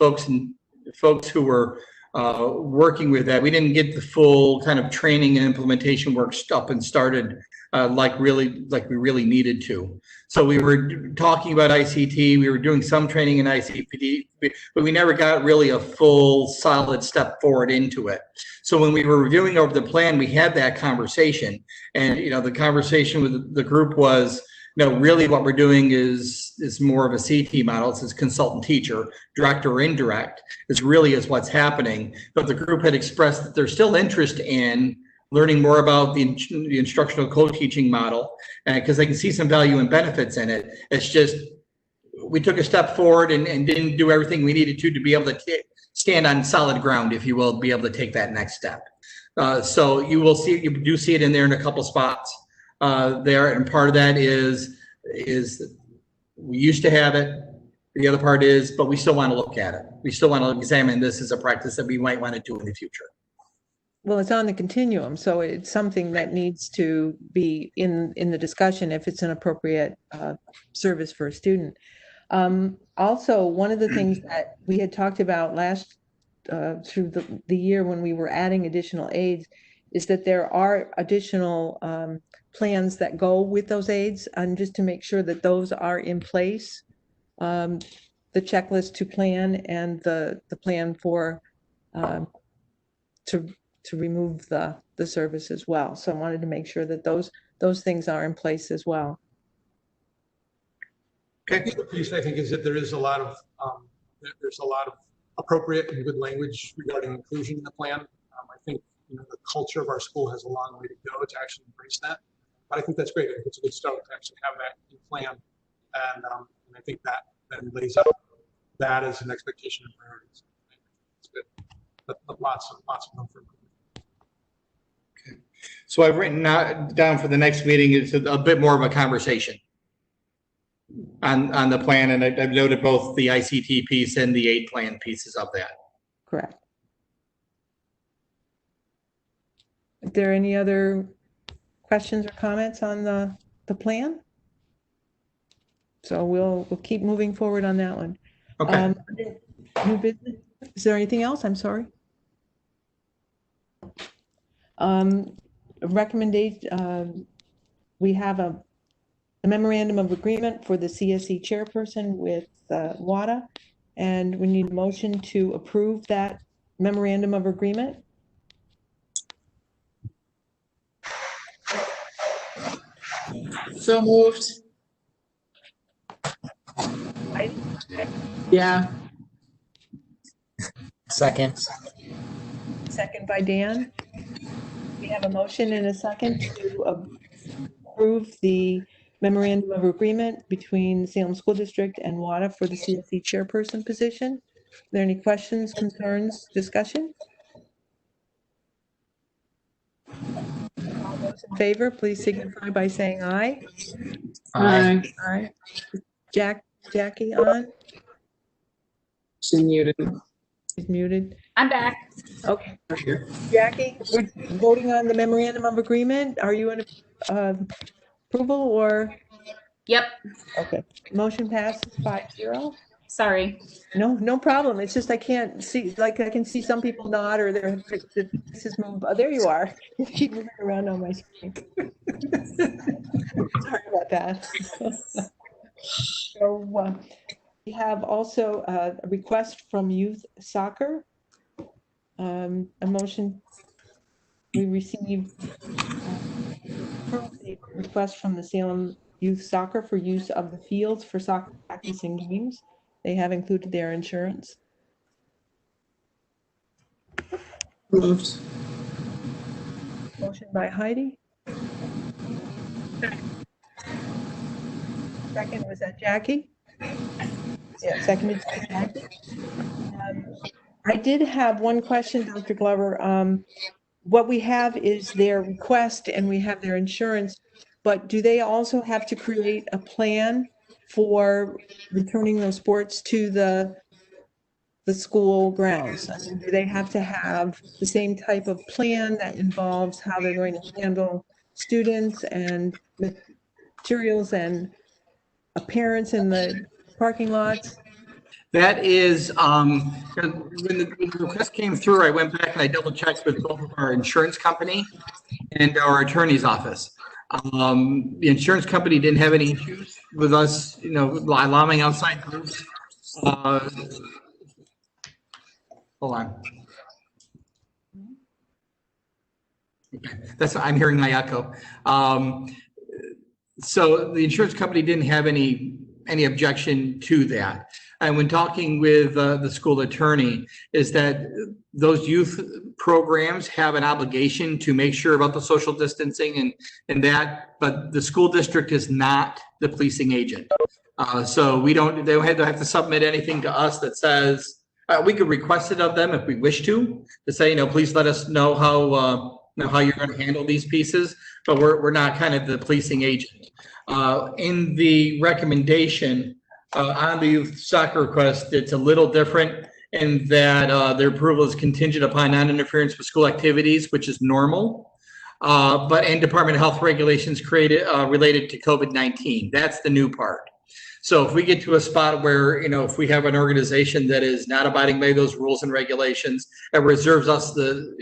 folks who were working with that, we didn't get the full kind of training and implementation work up and started like we really needed to. So we were talking about ICT, we were doing some training in ICPD, but we never got really a full solid step forward into it. So when we were reviewing over the plan, we had that conversation, and the conversation with the group was, really what we're doing is more of a CT model. It's consultant teacher, direct or indirect, is what's happening. But the group had expressed that there's still interest in learning more about the instructional co-teaching model, because they can see some value and benefits in it. It's just, we took a step forward and didn't do everything we needed to be able to stand on solid ground, if you will, be able to take that next step. So you do see it in there in a couple spots. There, and part of that is we used to have it. The other part is, but we still want to look at it. We still want to examine this as a practice that we might want to do in the future.
Well, it's on the continuum, so it's something that needs to be in the discussion if it's an appropriate service for a student. Also, one of the things that we had talked about last through the year when we were adding additional aids is that there are additional plans that go with those aids, and just to make sure that those are in place, the checklist to plan and the plan for to remove the service as well. So I wanted to make sure that those things are in place as well.
Okay. The other piece, I think, is that there's a lot of appropriate and good language regarding inclusion in the plan. I think the culture of our school has a long way to go to actually embrace that. But I think that's great. I think it's a good start to actually have that in plan, and I think that then lays out that as an expectation and priorities. It's good, but lots of room for improvement.
Okay. So I've written down for the next meeting is a bit more of a conversation on the plan, and I've noted both the ICT piece and the aid plan pieces of that.
Correct. Is there any other questions or comments on the plan? So we'll keep moving forward on that one.
Okay.
New business. Is there anything else? I'm sorry. A recommendation. We have a memorandum of agreement for the CSE chairperson with WADA, and we need a motion to approve that memorandum of agreement.
So moved. Yeah.
Second.
Second by Dan. We have a motion and a second to approve the memorandum of agreement between Salem School District and WADA for the CSE chairperson position. Are there any questions, concerns, discussion? All those in favor, please signify by saying aye.
Aye.
Aye. Jackie on?
She's muted.
She's muted.
I'm back.
Okay. Jackie, we're voting on the memorandum of agreement. Are you in approval or?
Yep.
Okay. Motion passes 5-0.
Sorry.
No problem. It's just I can't see, like I can see some people nod or their faces move. Oh, there you are. You keep moving around on my screen. Sorry about that. So we have also a request from Youth Soccer. A motion. We received a request from the Salem Youth Soccer for use of the fields for soccer practice and games. They have included their insurance.
Moved.
Motion by Heidi. Second, was that Jackie? Yeah, seconded by Jackie. I did have one question, Dr. Glover. What we have is their request and we have their insurance, but do they also have to create a plan for returning those sports to the school grounds? I mean, do they have to have the same type of plan that involves how they're going to handle students and materials and parents in the parking lots?
That is, when the request came through, I went back and I double checked with both of our insurance company and our attorney's office. The insurance company didn't have any issues with us, allowing outside groups. Hold on. I'm hearing my echo. So the insurance company didn't have any objection to that. And when talking with the school attorney, is that those youth programs have an obligation to make sure about the social distancing and that, but the school district is not the policing agent. So they don't have to submit anything to us that says, we could request it of them if we wish to say, please let us know how you're going to handle these pieces, but we're not kind of the policing agent. In the recommendation on the youth soccer request, it's a little different in that their approval is contingent upon non-interference with school activities, which is normal, and Department of Health regulations related to COVID-19. That's the new part. So if we get to a spot where, if we have an organization that is not abiding by those rules and regulations, it reserves us the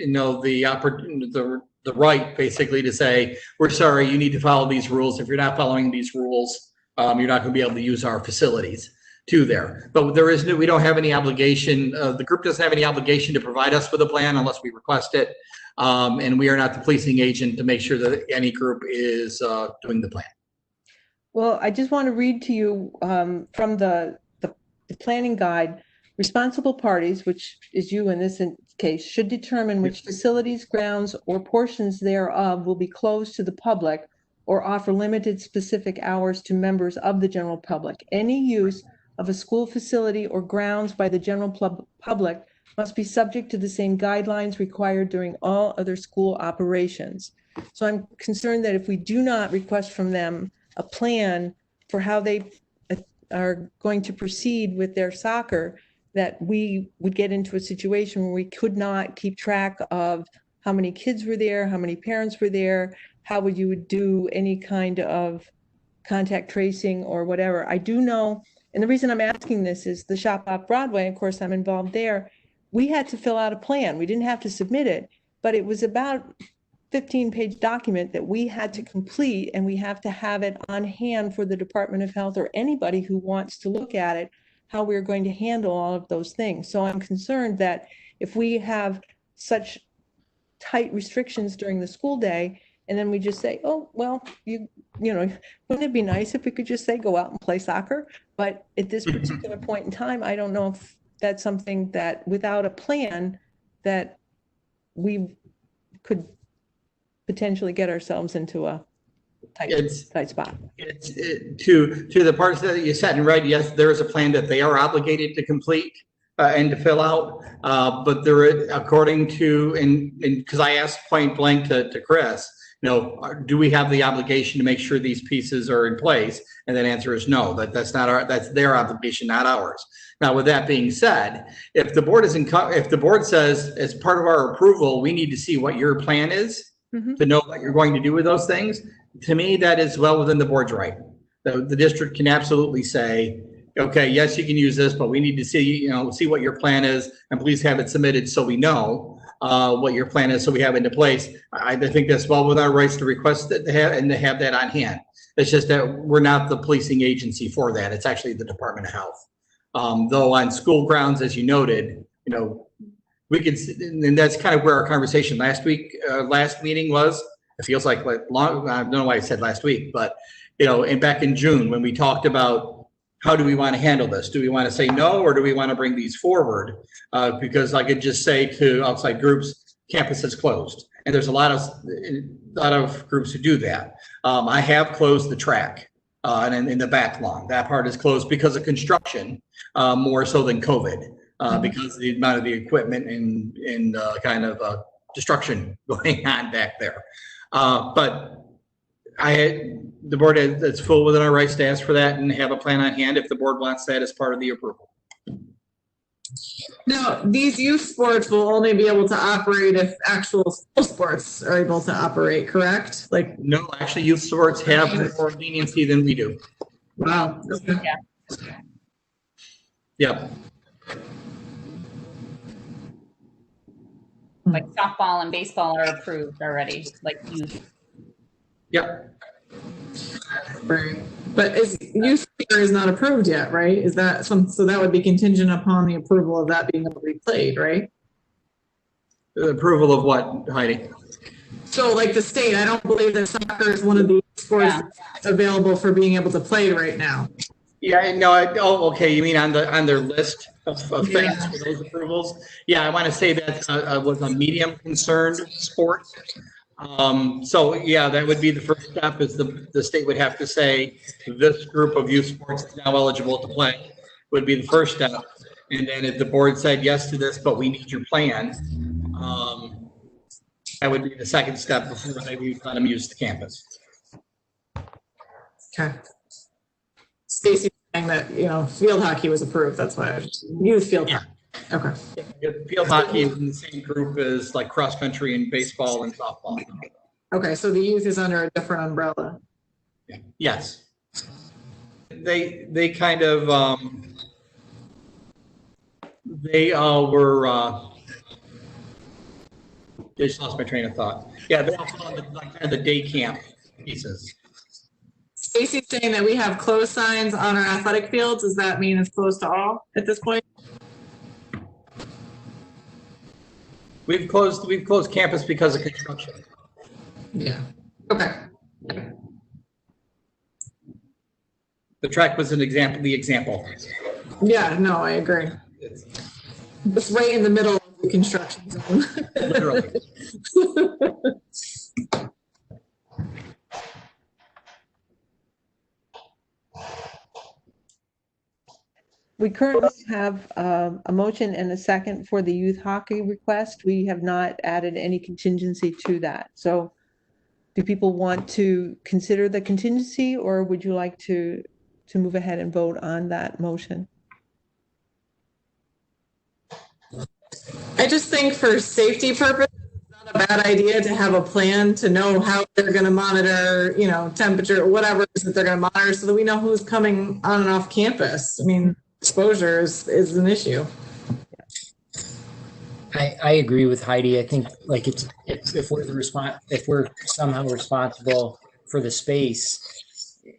right basically to say, we're sorry, you need to follow these rules. If you're not following these rules, you're not going to be able to use our facilities to there. But we don't have any obligation. The group doesn't have any obligation to provide us with a plan unless we request it. And we are not the policing agent to make sure that any group is doing the plan.
Well, I just want to read to you from the planning guide. Responsible parties, which is you in this case, should determine which facilities, grounds, or portions thereof will be closed to the public or offer limited specific hours to members of the general public. Any use of a school facility or grounds by the general public must be subject to the same guidelines required during all other school operations. So I'm concerned that if we do not request from them a plan for how they are going to proceed with their soccer, that we would get into a situation where we could not keep track of how many kids were there, how many parents were there, how would you do any kind of contact tracing or whatever. I do know, and the reason I'm asking this is the Shop Off Broadway, of course, I'm involved there. We had to fill out a plan. We didn't have to submit it, but it was about 15-page document that we had to complete, and we have to have it on hand for the Department of Health or anybody who wants to look at it, how we're going to handle all of those things. So I'm concerned that if we have such tight restrictions during the school day, and then we just say, oh, well, you know, wouldn't it be nice if we could just say, go out and play soccer? But at this particular point in time, I don't know if that's something that without a plan that we could potentially get ourselves into a tight spot.
To the parts that you said and read, yes, there is a plan that they are obligated to complete and to fill out. But there, according to, and because I asked point blank to Chris, do we have the obligation to make sure these pieces are in place? And that answer is no, that's their obligation, not ours. Now, with that being said, if the board if the board says as part of our approval, we need to see what your plan is, to know what you're going to do with those things, to me, that is well within the board's right. The district can absolutely say, okay, yes, you can use this, but we need to see, see what your plan is, and please have it submitted so we know what your plan is, so we have it into place. I think that's well within our rights to request it and to have that on hand. It's just that we're not the policing agency for that. It's actually the Department of Health. Though on school grounds, as you noted, we could, and that's kind of where our conversation last meeting was. It feels like long, I don't know why I said last week, but, and back in June when we talked about how do we want to handle this? Do we want to say no, or do we want to bring these forward? Because I could just say to outside groups, campus is closed. And there's a lot of groups who do that. I have closed the track and in the back lawn. That part is closed because of construction, more so than COVID. Because of the amount of the equipment and kind of destruction going on back there. But the board is full within our rights to ask for that and have a plan on hand if the board wants that as part of the approval.
Now, these youth sports will only be able to operate if actual school sports are able to operate, correct? Like,
No, actually, youth sports have more leniency than we do.
wow. Okay.
Yep.
Like softball and baseball are approved already, like youth.
Yep.
Right. But youth soccer is not approved yet, right? Is that so that would be contingent upon the approval of that being able to be played, right?
The approval of what, Heidi?
So like the state, I don't believe that soccer is one of the sports that's available for being able to play right now.
Yeah, no, okay, you mean on their list of things for those approvals? Yeah, I want to say that was a medium concerned sport. So yeah, that would be the first step is the state would have to say this group of youth sports is now eligible to play, would be the first step. And then if the board said yes to this, but we need your plan, that would be the second step before they would let them use the campus.
Okay. Stacy's saying that, field hockey was approved. That's why youth field hockey. Okay.
Field hockey is in the same group as like cross country and baseball and softball.
Okay, so the youth is under a different umbrella.
Yes. They kind of, they were, I just lost my train of thought. Yeah, they all fall in the day camp pieces.
Stacy's saying that we have closed signs on our athletic fields. Does that mean it's closed to all at this point?
We've closed campus because of construction.
Yeah. Okay.
The track was the example.
Yeah, no, I agree. It's right in the middle of the construction zone.
Literally.
We currently have a motion and a second for the youth hockey request. We have not added any contingency to that. So do people want to consider the contingency, or would you like to move ahead and vote on that motion?
I just think for safety purposes, it's not a bad idea to have a plan to know how they're going to monitor, temperature, whatever it is that they're going to monitor, so that we know who's coming on and off campus. I mean, exposure is an issue.
I agree with Heidi. I think like if we're somehow responsible for the space,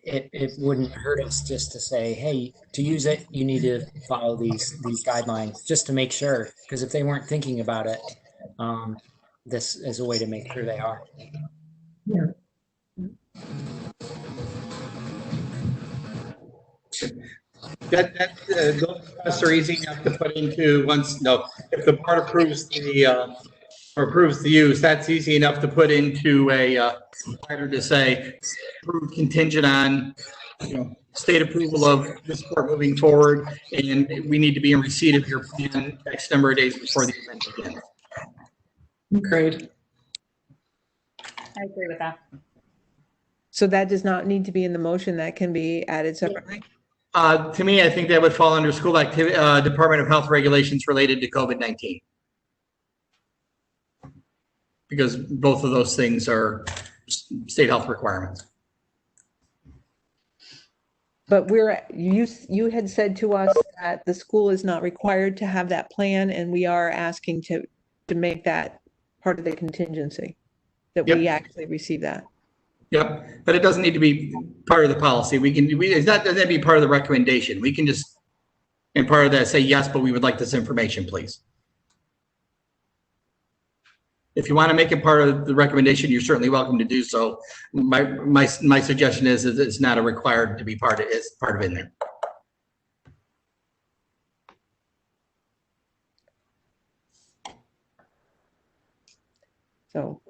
it wouldn't hurt us just to say, hey, to use it, you need to follow these guidelines just to make sure. Because if they weren't thinking about it, this is a way to make sure they are.
Yeah.
Those requests are easy enough to put into if the board approves the use, that's easy enough to put into a letter to say approved contingent on state approval of this sport moving forward, and we need to be in receipt of your plan X number of days before the event begins.
Great.
I agree with that.
So that does not need to be in the motion. That can be added separately.
To me, I think that would fall under school activity, Department of Health regulations related to COVID-19. Because both of those things are state health requirements.
But you had said to us that the school is not required to have that plan, and we are asking to make that part of the contingency, that we actually receive that.
Yep, but it doesn't need to be part of the policy. It's not that be part of the recommendation. We can just, and part of that, say yes, but we would like this information, please. If you want to make it part of the recommendation, you're certainly welcome to do so. My suggestion is that it's not a required to be part of. It's part of in there.
So.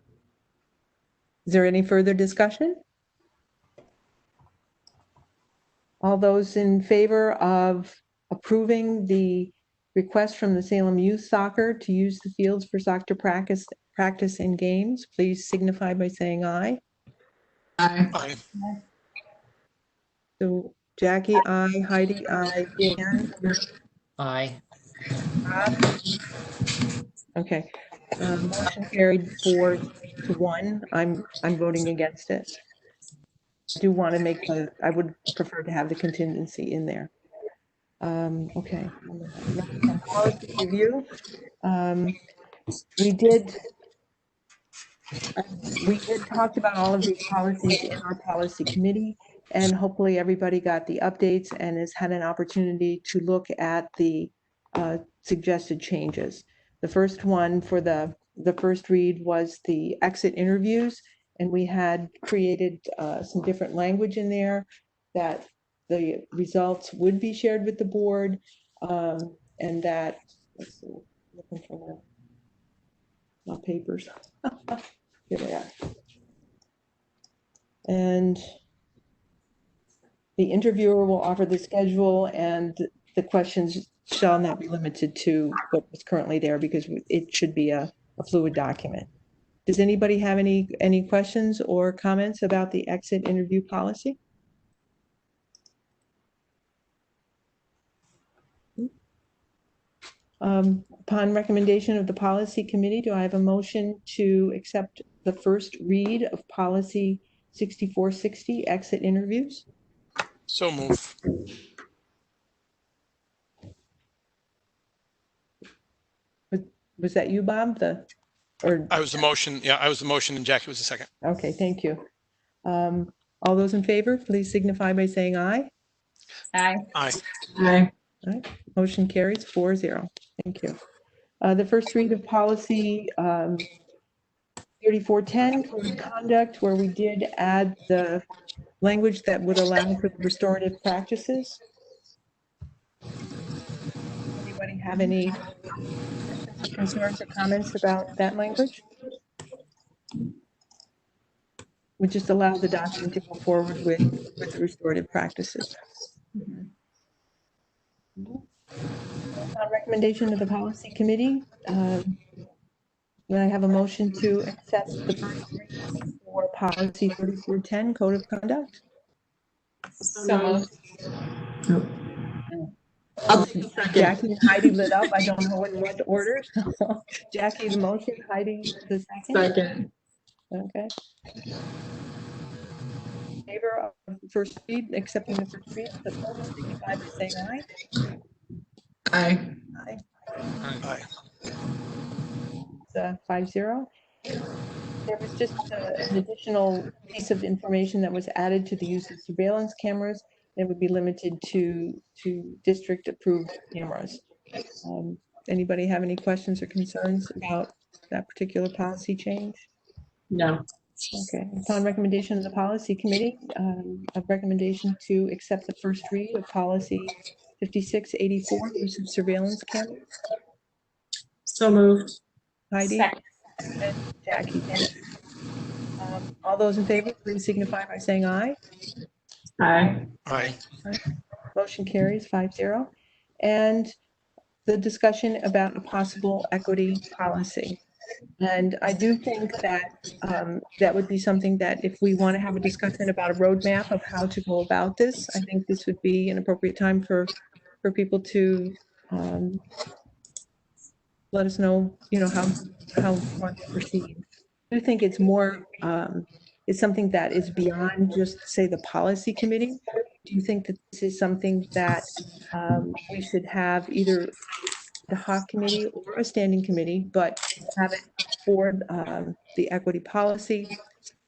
Is there any further discussion? All those in favor of approving the request from the Salem Youth Soccer to use the fields for soccer practice and games, please signify by saying aye.
Aye.
Aye.
So Jackie, aye. Heidi, aye. Dan?
Aye.
Okay. Motion carried 4-1. I'm voting against it. I do want to make I would prefer to have the contingency in there. Okay. Policy review. We did talk about all of these policies in our policy committee, and hopefully everybody got the updates and has had an opportunity to look at the suggested changes. The first one for the first read was the exit interviews, and we had created some different language in there that the results would be shared with the board, and that, let's see, looking for my papers. Here they are. And the interviewer will offer the schedule, and the questions shall not be limited to what was currently there, because it should be a fluid document. Does anybody have any questions or comments about the exit interview policy? Upon recommendation of the policy committee, do I have a motion to accept the first read of policy 6460, exit interviews?
So move.
Was that you, Bob?
I was the motion. Yeah, I was the motion and Jackie was the second.
Okay, thank you. All those in favor, please signify by saying aye.
Aye.
Aye.
Aye.
All right, motion carries 4-0. Thank you. The first read of policy 3410, code of conduct, where we did add the language that would allow for restorative practices. Anybody have any concerns or comments about that language? We just allow the document to go forward with the restorative practices. On recommendation of the policy committee, may I have a motion to accept the first read for policy 3410, code of conduct?
So moved.
I'll take a second.
Jackie and Heidi lit up. I don't know what order. Jackie, the motion, Heidi, the second.
Second.
Okay. In favor of the first read, accepting the first read, the vote signify by saying aye.
Aye.
Aye.
Aye.
It's 5-0. There was just an additional piece of information that was added to the use of surveillance cameras. It would be limited to district approved cameras. Anybody have any questions or concerns about that particular policy change?
No.
Okay. Upon recommendation of the policy committee, a recommendation to accept the first read of policy 5684, use of surveillance cameras.
So moved.
Heidi?
Second.
And Jackie. All those in favor, please signify by saying aye.
Aye.
Aye.
Motion carries 5-0. And the discussion about a possible equity policy. And I do think that that would be something that if we want to have a discussion about a roadmap of how to go about this, I think this would be an appropriate time for people to let us know, how we want to proceed. I do think it's more, it's something that is beyond just, say, the policy committee. Do you think that this is something that we should have either the HAWC committee or a standing committee, but have it for the equity policy?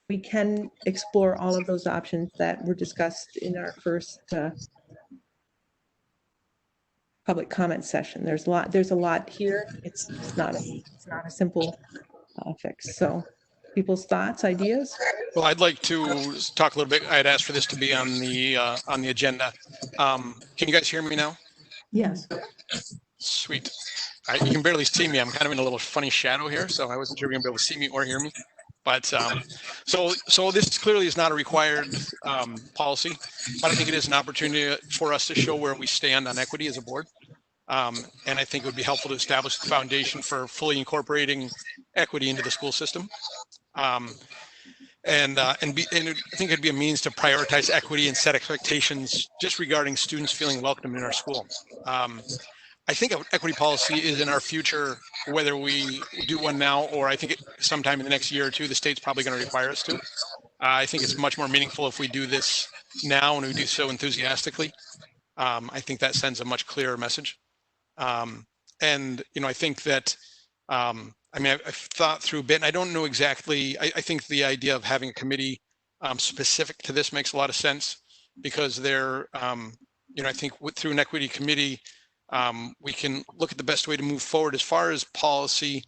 We can explore all of those options that were discussed in our first public comment session. There's a lot here. It's not a simple fix. So people's thoughts, ideas?
Well, I'd like to talk a little bit. I had asked for this to be on the agenda. Can you guys hear me now?
Yes.
Sweet. You can barely see me. I'm kind of in a little funny shadow here, so I wasn't sure you're gonna be able to see me or hear me. But so this clearly is not a required policy, but I think it is an opportunity for us to show where we stand on equity as a board. And I think it would be helpful to establish the foundation for fully incorporating equity into the school system. and I think it'd be a means to prioritize equity and set expectations just regarding students feeling welcome in our school. I think equity policy is in our future, whether we do one now or I think sometime in the next year or two, the state's probably going to require us to. I think it's much more meaningful if we do this now and we do so enthusiastically. I think that sends a much clearer message. And, you know, I think that, I mean, I've thought through a bit, and I don't know exactly, I think the idea of having a committee specific to this makes a lot of sense because they're, you know, I think through an equity committee, we can look at the best way to move forward as far as policy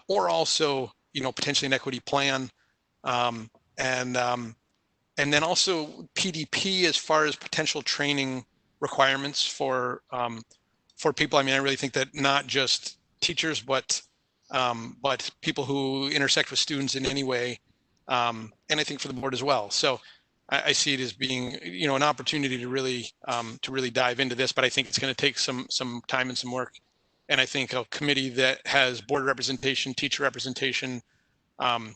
or also, you know, potentially an equity plan. And then also PDP as far as potential training requirements for people. I mean, I really think that not just teachers, but people who intersect with students in any way, and I think for the board as well. So I see it as being, you know, an opportunity to really dive into this, but I think it's going to take some time and some work. And I think a committee that has board representation, teacher representation,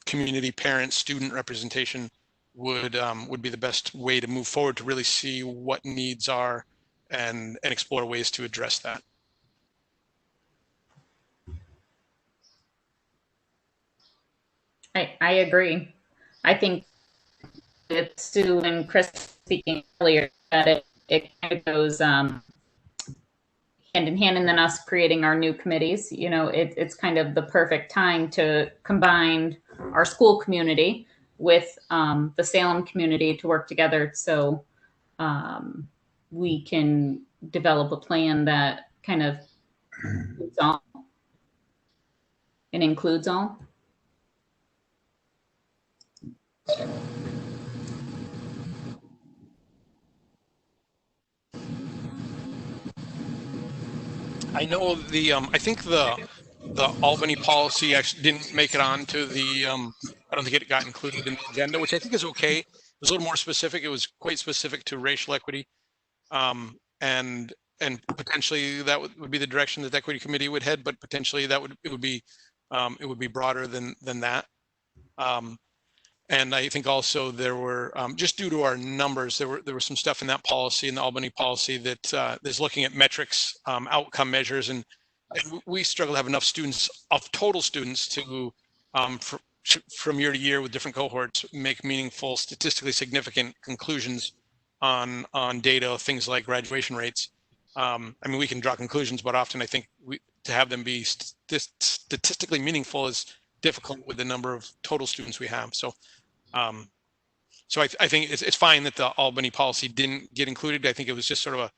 community, parent, student representation would be the best way to move forward to really see what needs are and explore ways to address that.
I agree. I think it's Sue and Chris speaking earlier that it kind of goes hand in hand, and then us creating our new committees. You know, it's kind of the perfect time to combine our school community with the Salem community to work together, so we can develop a plan that kind of includes all. It includes all.
I know I think the Albany policy actually didn't make it onto the, I don't think it got included in the agenda, which I think is okay. It was a little more specific. It was quite specific to racial equity. And potentially that would be the direction that the equity committee would head, but potentially it would be broader than that. And I think also there were, just due to our numbers, there was some stuff in that policy, in the Albany policy, that is looking at metrics, outcome measures, and we struggle to have enough students, of total students, to from year to year with different cohorts, make meaningful, statistically significant conclusions on data, things like graduation rates. I mean, we can draw conclusions, but often I think to have them be statistically meaningful is difficult with the number of total students we have. So, I think it's fine that the Albany policy didn't get included. I think it was just sort of a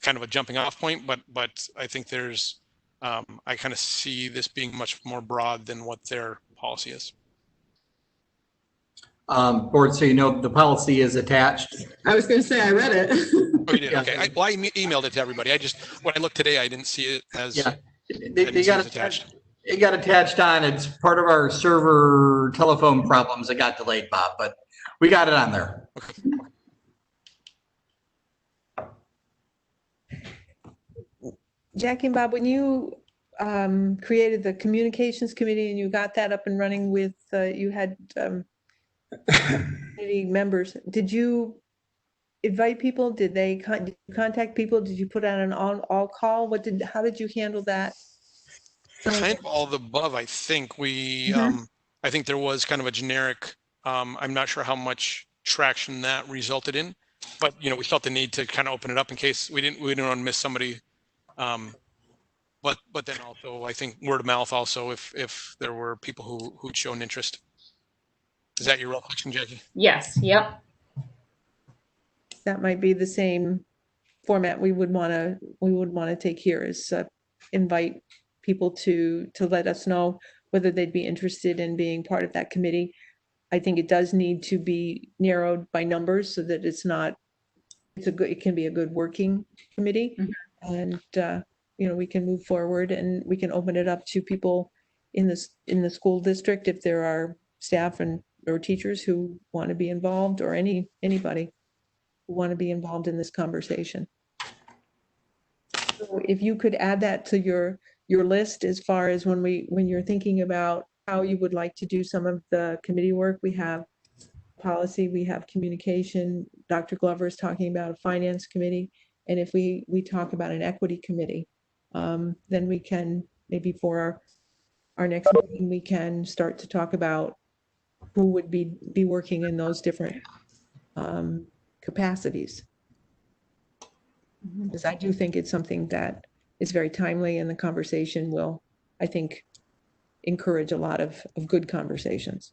kind of a jumping off point, but I think there's, I kind of see this being much more broad than what their policy is.
Board, so you know, the policy is attached.
I was going to say, I read it.
Oh, you did? Okay. I emailed it to everybody. When I looked today, I didn't see it as,
They got attached. It got attached on. It's part of our server telephone problems that got delayed, Bob, but we got it on there.
Jackie and Bob, when you created the communications committee and you got that up and running with, you had committee members, did you invite people? Did you contact people? Did you put out an all call? How did you handle that?
Kind of all of the above. I think I think there was kind of a generic, I'm not sure how much traction that resulted in, but you know, we felt the need to kind of open it up in case we didn't want to miss somebody. But then also I think word of mouth also, if there were people who'd shown interest. Is that your reflection, Jackie?
Yes. Yep.
That might be the same format we would want to take here, is invite people to let us know whether they'd be interested in being part of that committee. I think it does need to be narrowed by numbers so that it can be a good working committee. Mm-hmm. And you know, we can move forward and we can open it up to people in the school district if there are staff or teachers who want to be involved, or anybody who want to be involved in this conversation. So if you could add that to your list as far as when you're thinking about how you would like to do some of the committee work, we have policy, we have communication. Dr. Glover is talking about a finance committee. And if we talk about an equity committee, then we can, maybe for our next meeting, we can start to talk about who would be working in those different capacities. Because I do think it's something that is very timely, and the conversation will, I think, encourage a lot of good conversations.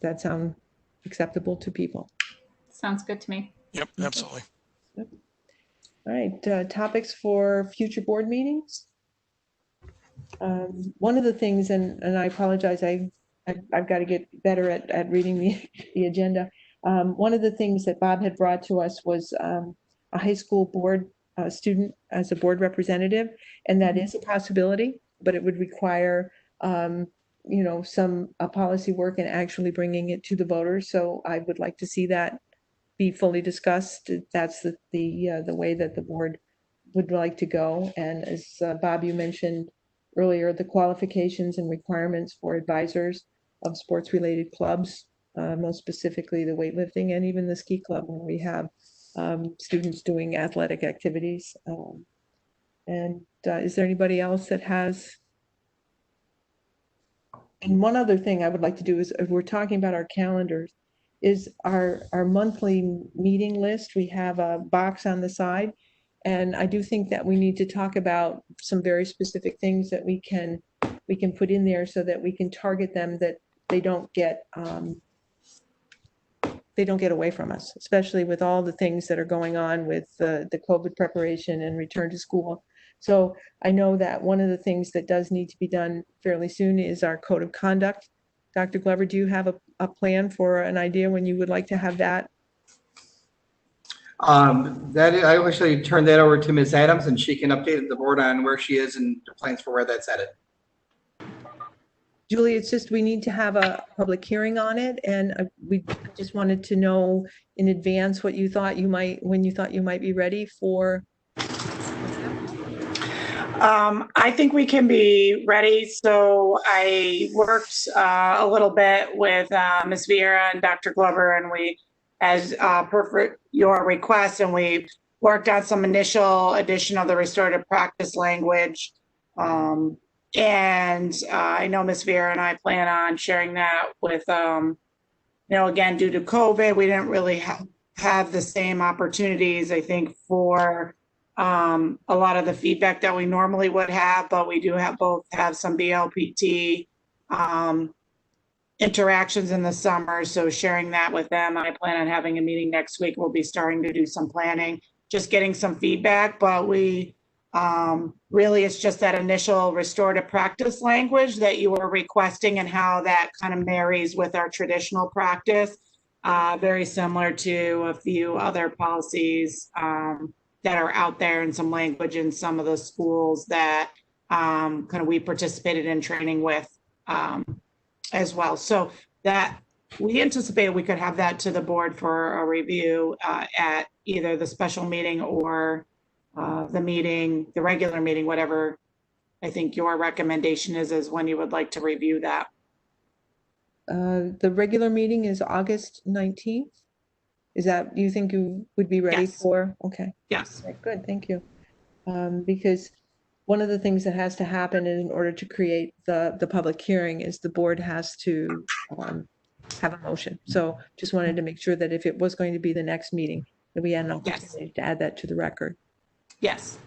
That sound acceptable to people?
Sounds good to me.
Yep, absolutely.
All right, topics for future board meetings. One of the things, and I apologize, I've got to get better at reading the agenda. One of the things that Bob had brought to us was a high school board student as a board representative, and that is a possibility, but it would require you know, some policy work and actually bringing it to the voters. So I would like to see that be fully discussed. That's the way that the board would like to go. And as Bob, you mentioned earlier, the qualifications and requirements for advisors of sports-related clubs, most specifically the weightlifting and even the ski club, when we have students doing athletic activities. And is there anybody else that has? And one other thing I would like to do is, if we're talking about our calendars, is our monthly meeting list. We have a box on the side, and I do think that we need to talk about some very specific things that we can put in there so that we can target them, that they don't get away from us, especially with all the things that are going on with the COVID preparation and return to school. So I know that one of the things that does need to be done fairly soon is our code of conduct. Dr. Glover, do you have a plan for an idea when you would like to have that?
I actually turn that over to Ms. Adams, and she can update the board on where she is and the plans for where that's headed.
Julie, it's just we need to have a public hearing on it, and we just wanted to know in advance what you thought you might, when you thought you might be ready for.
I think we can be ready. So I worked a little bit with Ms. Vieira and Dr. Glover, and we, as per your request, and we worked on some initial addition of the restorative practice language. And I know Ms. Vieira and I plan on sharing that with, you know, again, due to COVID, we didn't really have the same opportunities, I think, for a lot of the feedback that we normally would have, but we do have some BLPT interactions in the summer. So sharing that with them, I plan on having a meeting next week. We'll be starting to do some planning, just getting some feedback, but we really, it's just that initial restorative practice language that you were requesting and how that kind of marries with our traditional practice. Very similar to a few other policies that are out there, and some language in some of the schools that kind of we participated in training with as well. So that we anticipated we could have that to the board for a review at either the special meeting or the regular meeting, whatever I think your recommendation is when you would like to review that.
The regular meeting is August 19th. Is that, you think you would be ready for? Okay.
Yes.
Okay, good, thank you. Because one of the things that has to happen in order to create the public hearing is the board has to have a motion. So just wanted to make sure that if it was going to be the next meeting, that we had an opportunity to add that to the record.
Yes.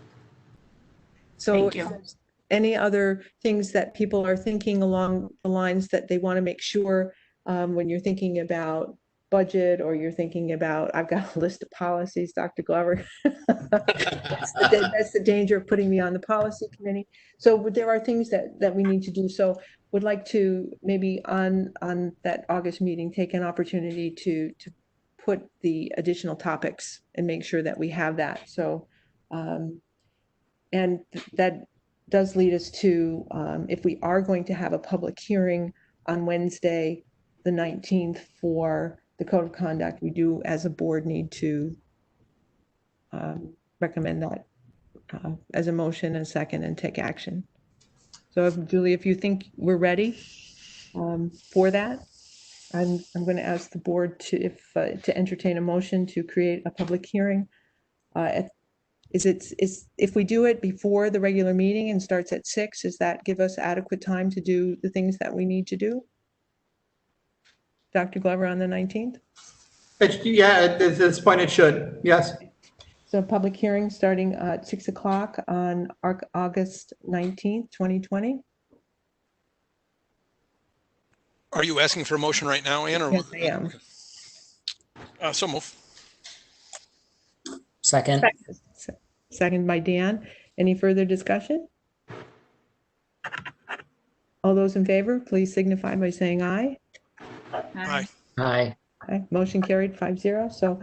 So
thank you.
Any other things that people are thinking along the lines that they want to make sure when you're thinking about budget, or you're thinking about, I've got a list of policies, Dr. Glover. That's the danger of putting me on the policy committee. So there are things that we need to do. So would like to maybe on that August meeting, take an opportunity to put the additional topics and make sure that we have that. So, and that does lead us to, if we are going to have a public hearing on Wednesday, the 19th for the code of conduct, we do as a board need to recommend that as a motion and second and take action. So if, Julie, if you think we're ready. For that, I'm going to ask the board to entertain a motion to create a public hearing. If we do it before the regular meeting and starts at 6, does that give us adequate time to do the things that we need to do? Dr. Glover, on the 19th?
Yeah, at this point it should, yes.
So public hearing starting at 6 o'clock on August 19th, 2020.
Are you asking for a motion right now, Ann? Or
Yes, I am.
So move.
Second.
Second by Dan. Any further discussion? All those in favor, please signify by saying aye.
Aye.
Aye.
Okay, motion carried 5-0. So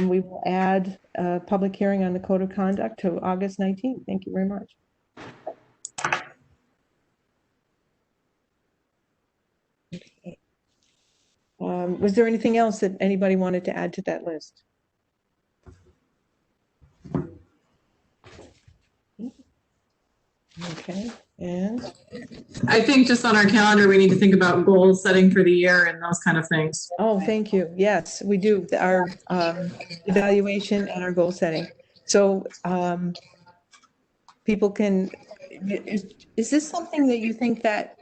we will add a public hearing on the code of conduct to August 19th. Thank you very much. Okay. Was there anything else that anybody wanted to add to that list? Okay, and
I think just on our calendar, we need to think about goal setting for the year and those kind of things.
oh, thank you. Yes, we do. Our evaluation and our goal setting. So people can, is this something that you think that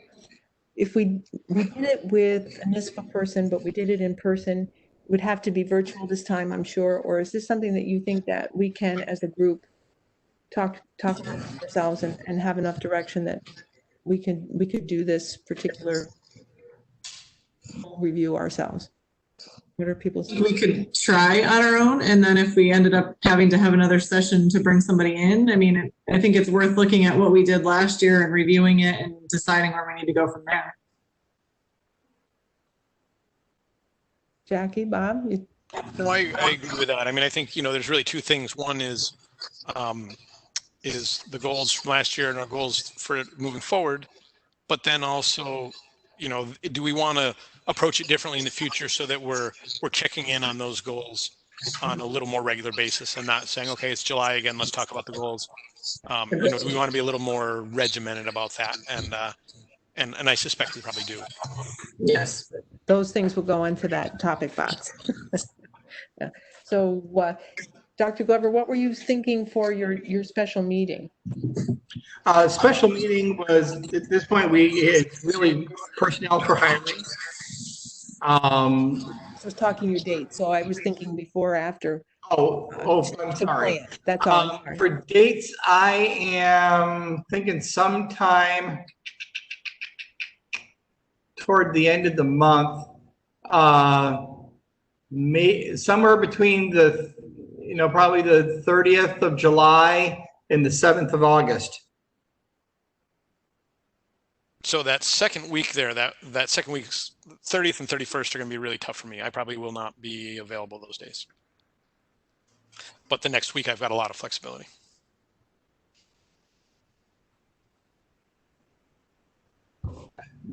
if we did it with a NISPA person, but we did it in person, it would have to be virtual this time, I'm sure? Or is this something that you think that we can, as a group, talk to ourselves and have enough direction that we could do this particular review ourselves? What are people's thoughts?
We could try on our own, and then if we ended up having to have another session to bring somebody in, I mean, I think it's worth looking at what we did last year and reviewing it and deciding where we need to go from there.
Jackie, Bob?
No, I agree with that. I mean, I think, there's really two things. One is the goals from last year and our goals for moving forward, but then also, do we want to approach it differently in the future so that we're checking in on those goals on a little more regular basis and not saying, okay, it's July again, let's talk about the goals. Do we want to be a little more regimented about that? And I suspect we probably do.
Yes.
Those things will go into that topic box. Yeah. So Dr. Glover, what were you thinking for your special meeting?
Special meeting was, at this point, it's really personnel for hiring.
I was talking your date, so I was thinking before or after.
I'm sorry.
That's all.
For dates, I am thinking sometime toward the end of the month, somewhere between probably the 30th of July and the 7th of August.
So that second week there, that second week's 30th and 31st are going to be really tough for me. I probably will not be available those days. But the next week I've got a lot of flexibility.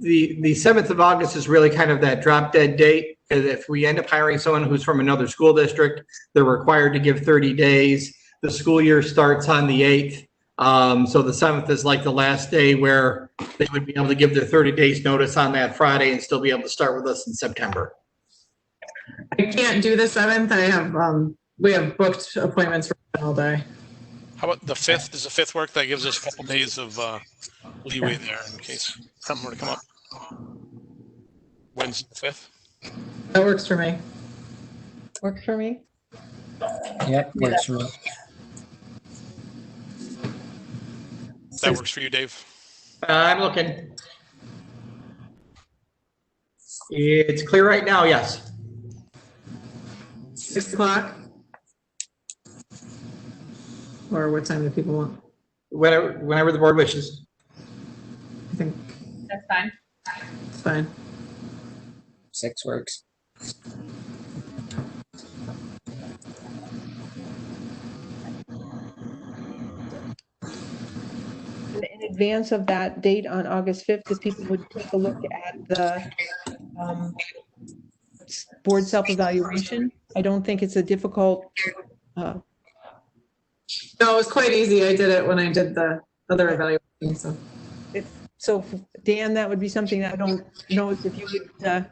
The 7th of August is really kind of that drop dead date. If we end up hiring someone who's from another school district, they're required to give 30 days. The school year starts on the 8th. So the 7th is like the last day where they would be able to give their 30 days notice on that Friday and still be able to start with us in September.
I can't do the 7th. We have booked appointments for all day.
How about the 5th? Does the 5th work? That gives us a couple days of leeway there in case something were to come up. Wednesday the 5th?
That works for me.
Works for me?
Yep, works for me.
That works for you, Dave?
I'm looking. It's clear right now, yes.
6 o'clock? Or what time do people want?
Whenever the board wishes.
I think
That's fine.
it's fine.
6 works.
In advance of that date on August 5th, if people would take a look at the board self-evaluation. I don't think it's a difficult.
No, it was quite easy. I did it when I did the other evaluation. So
So Dan, that would be something I don't know if you would,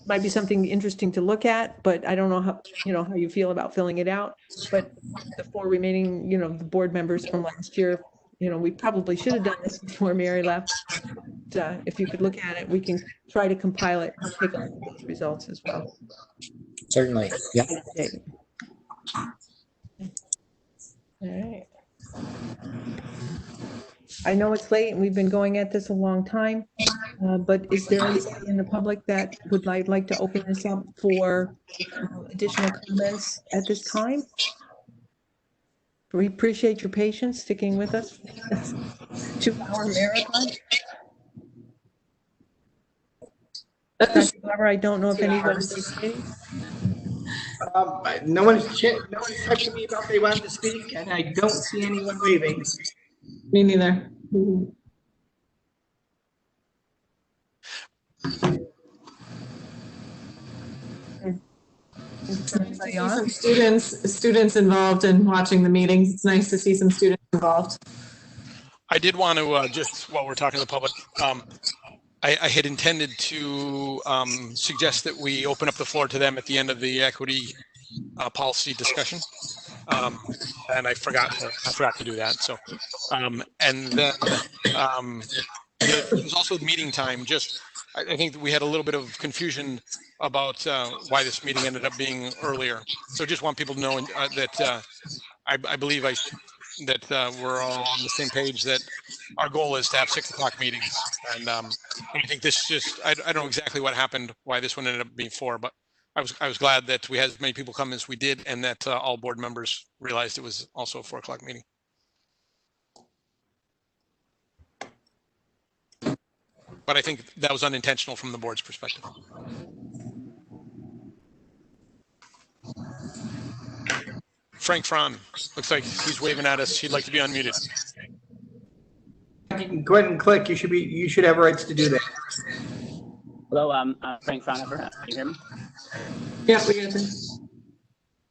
might be something interesting to look at, but I don't know how, how you feel about filling it out. But the 4 remaining, the board members from last year, we probably should have done this before Mary left. But, if you could look at it, we can try to compile it and take a look at those results as well.
Certainly. Yeah.
Okay. All right. I know it's late and we've been going at this a long time, but is there anybody in the public that would like to open this up for additional comments at this time? We appreciate your patience sticking with us. 2-hour marathon. Dr. Glover, I don't know if anybody's speaking.
No one's texted me about they wanted to speak, and I don't see anyone waving.
Me neither. Some students involved in watching the meetings. It's nice to see some students involved.
I did want to just while we're talking to the public, I had intended to suggest that we open up the floor to them at the end of the equity policy discussion, and I forgot to do that. So, and then there's also the meeting time. I think that we had a little bit of confusion about why this meeting ended up being earlier. So just want people to know that I believe that we're all on the same page, that our goal is to have 6 o'clock meetings. And I think this I don't know exactly what happened, why this one ended up being 4, but I was glad that we had as many people come as we did, and that all board members realized it was also a 4 o'clock meeting. But I think that was unintentional from the board's perspective. Frank Fran, looks like he's waving at us. He'd like to be unmuted.
You can go ahead and click. You should have rights to do that.
Hello, I'm Frank Fraunhofer. Can you hear me?
Yeah, we can.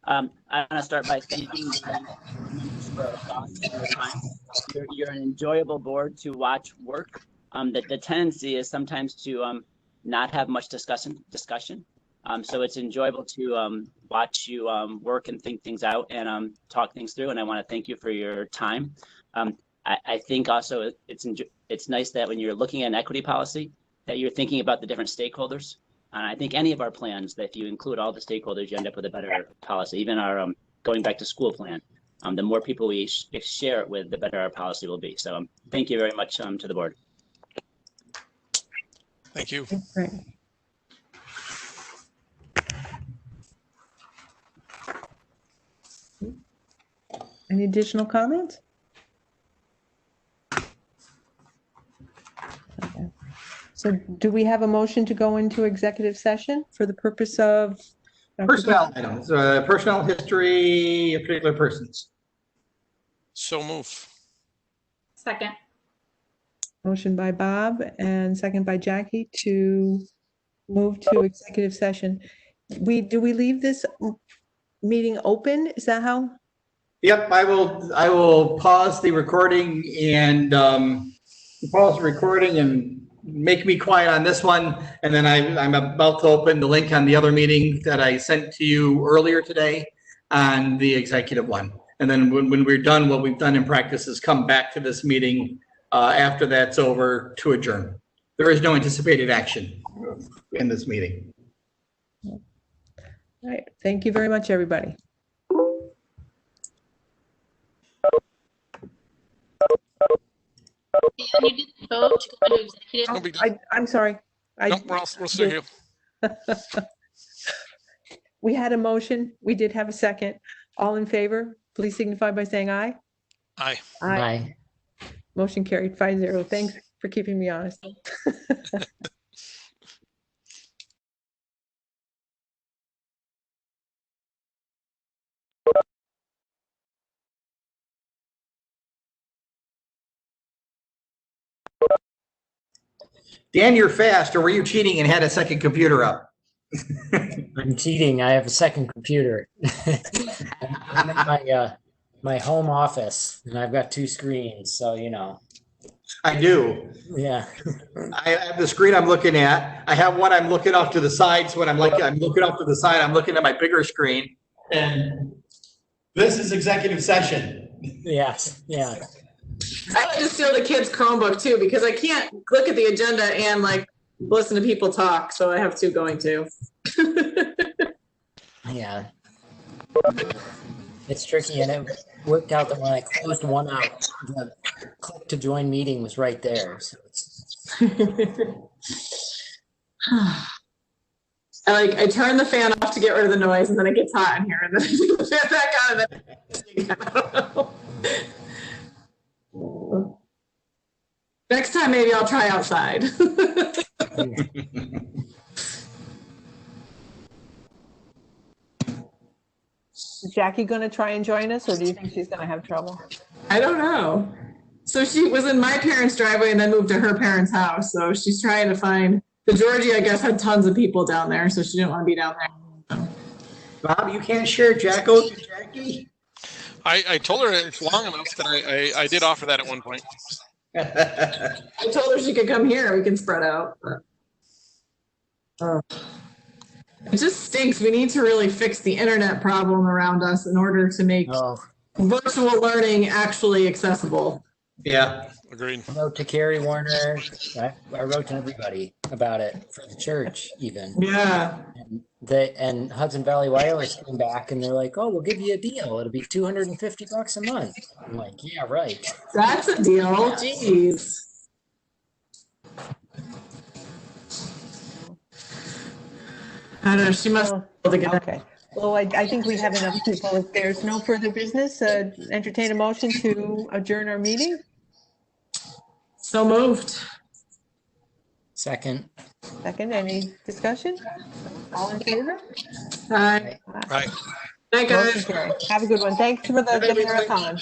I want to start by thanking you for your time. You're an enjoyable board to watch work. The tendency is sometimes to not have much discussion. So it's enjoyable to watch you work and think things out and talk things through. And I want to thank you for your time. I think also it's nice that when you're looking at an equity policy, that you're thinking about the different stakeholders. And I think any of our plans, that if you include all the stakeholders, you end up with a better policy. Even our going back to school plan, the more people we share it with, the better our policy will be. So thank you very much to the board.
Thank you.
Great. Any additional comments? Okay. So do we have a motion to go into executive session for the purpose of?
Personnel items, personnel history of particular persons.
So move.
Second.
Motion by Bob and second by Jackie to move to executive session. Do we leave this meeting open? Is that how?
Yep, I will pause the recording and make me quiet on this one, and then I'm about to open the link on the other meeting that I sent to you earlier today on the executive one. And then when we're done, what we've done in practice is come back to this meeting after that's over to adjourn. There is no anticipated action in this meeting.
All right. Thank you very much, everybody.
You didn't vote to go into executive.
I'm sorry.
No, we're still here.
We had a motion. We did have a second. All in favor, please signify by saying aye.
Aye.
Aye.
Motion carried 5-0. Thanks for keeping me honest.
Dan, you're fast, or were you cheating and had a second computer up?
I'm cheating. I have a second computer. I'm in my home office, and I've got 2 screens, so you know.
I do.
Yeah.
I have the screen I'm looking at. I have one I'm looking off to the side. So when I'm looking off to the side, I'm looking at my bigger screen. And this is executive session.
Yes, yeah.
I like to steal the kids' Chromebook too, because I can't look at the agenda and like listen to people talk, so I have two going too.
Yeah. It's tricky, and it worked out that when I closed one out, the click to join meeting was right there. So
I turn the fan off to get rid of the noise, and then it gets hot in here, and then I turn the fan back on, and then next time maybe I'll try outside.
Is Jackie going to try and join us, or do you think she's going to have trouble?
I don't know. So she was in my parents' driveway and then moved to her parents' house. So she's trying to find the Georgie, I guess, had tons of people down there, so she didn't want to be down there.
Bob, you can't share Jacko to Jackie?
I told her it's long enough that I did offer that at one point.
I told her she could come here. We can spread out. It just stinks. We need to really fix the internet problem around us in order to make virtual learning actually accessible.
Yeah.
Agreed.
I wrote to Carrie Warner. I wrote to everybody about it for the church, even.
Yeah.
And Hudson Valley Wireless came back and they're like, "Oh, we'll give you a deal. It'll be $250 a month." I'm like, "Yeah, right."
That's a deal.
Yeah.
Jeez. I don't know. She must be able to get it.
Okay. Well, I think we have enough people. If there's no further business, entertain a motion to adjourn our meeting.
So moved.
Second.
Second, any discussion? All in favor?
Hi.
Right.
Thank you.
Motion carried. Have a good one. Thanks for the marathon.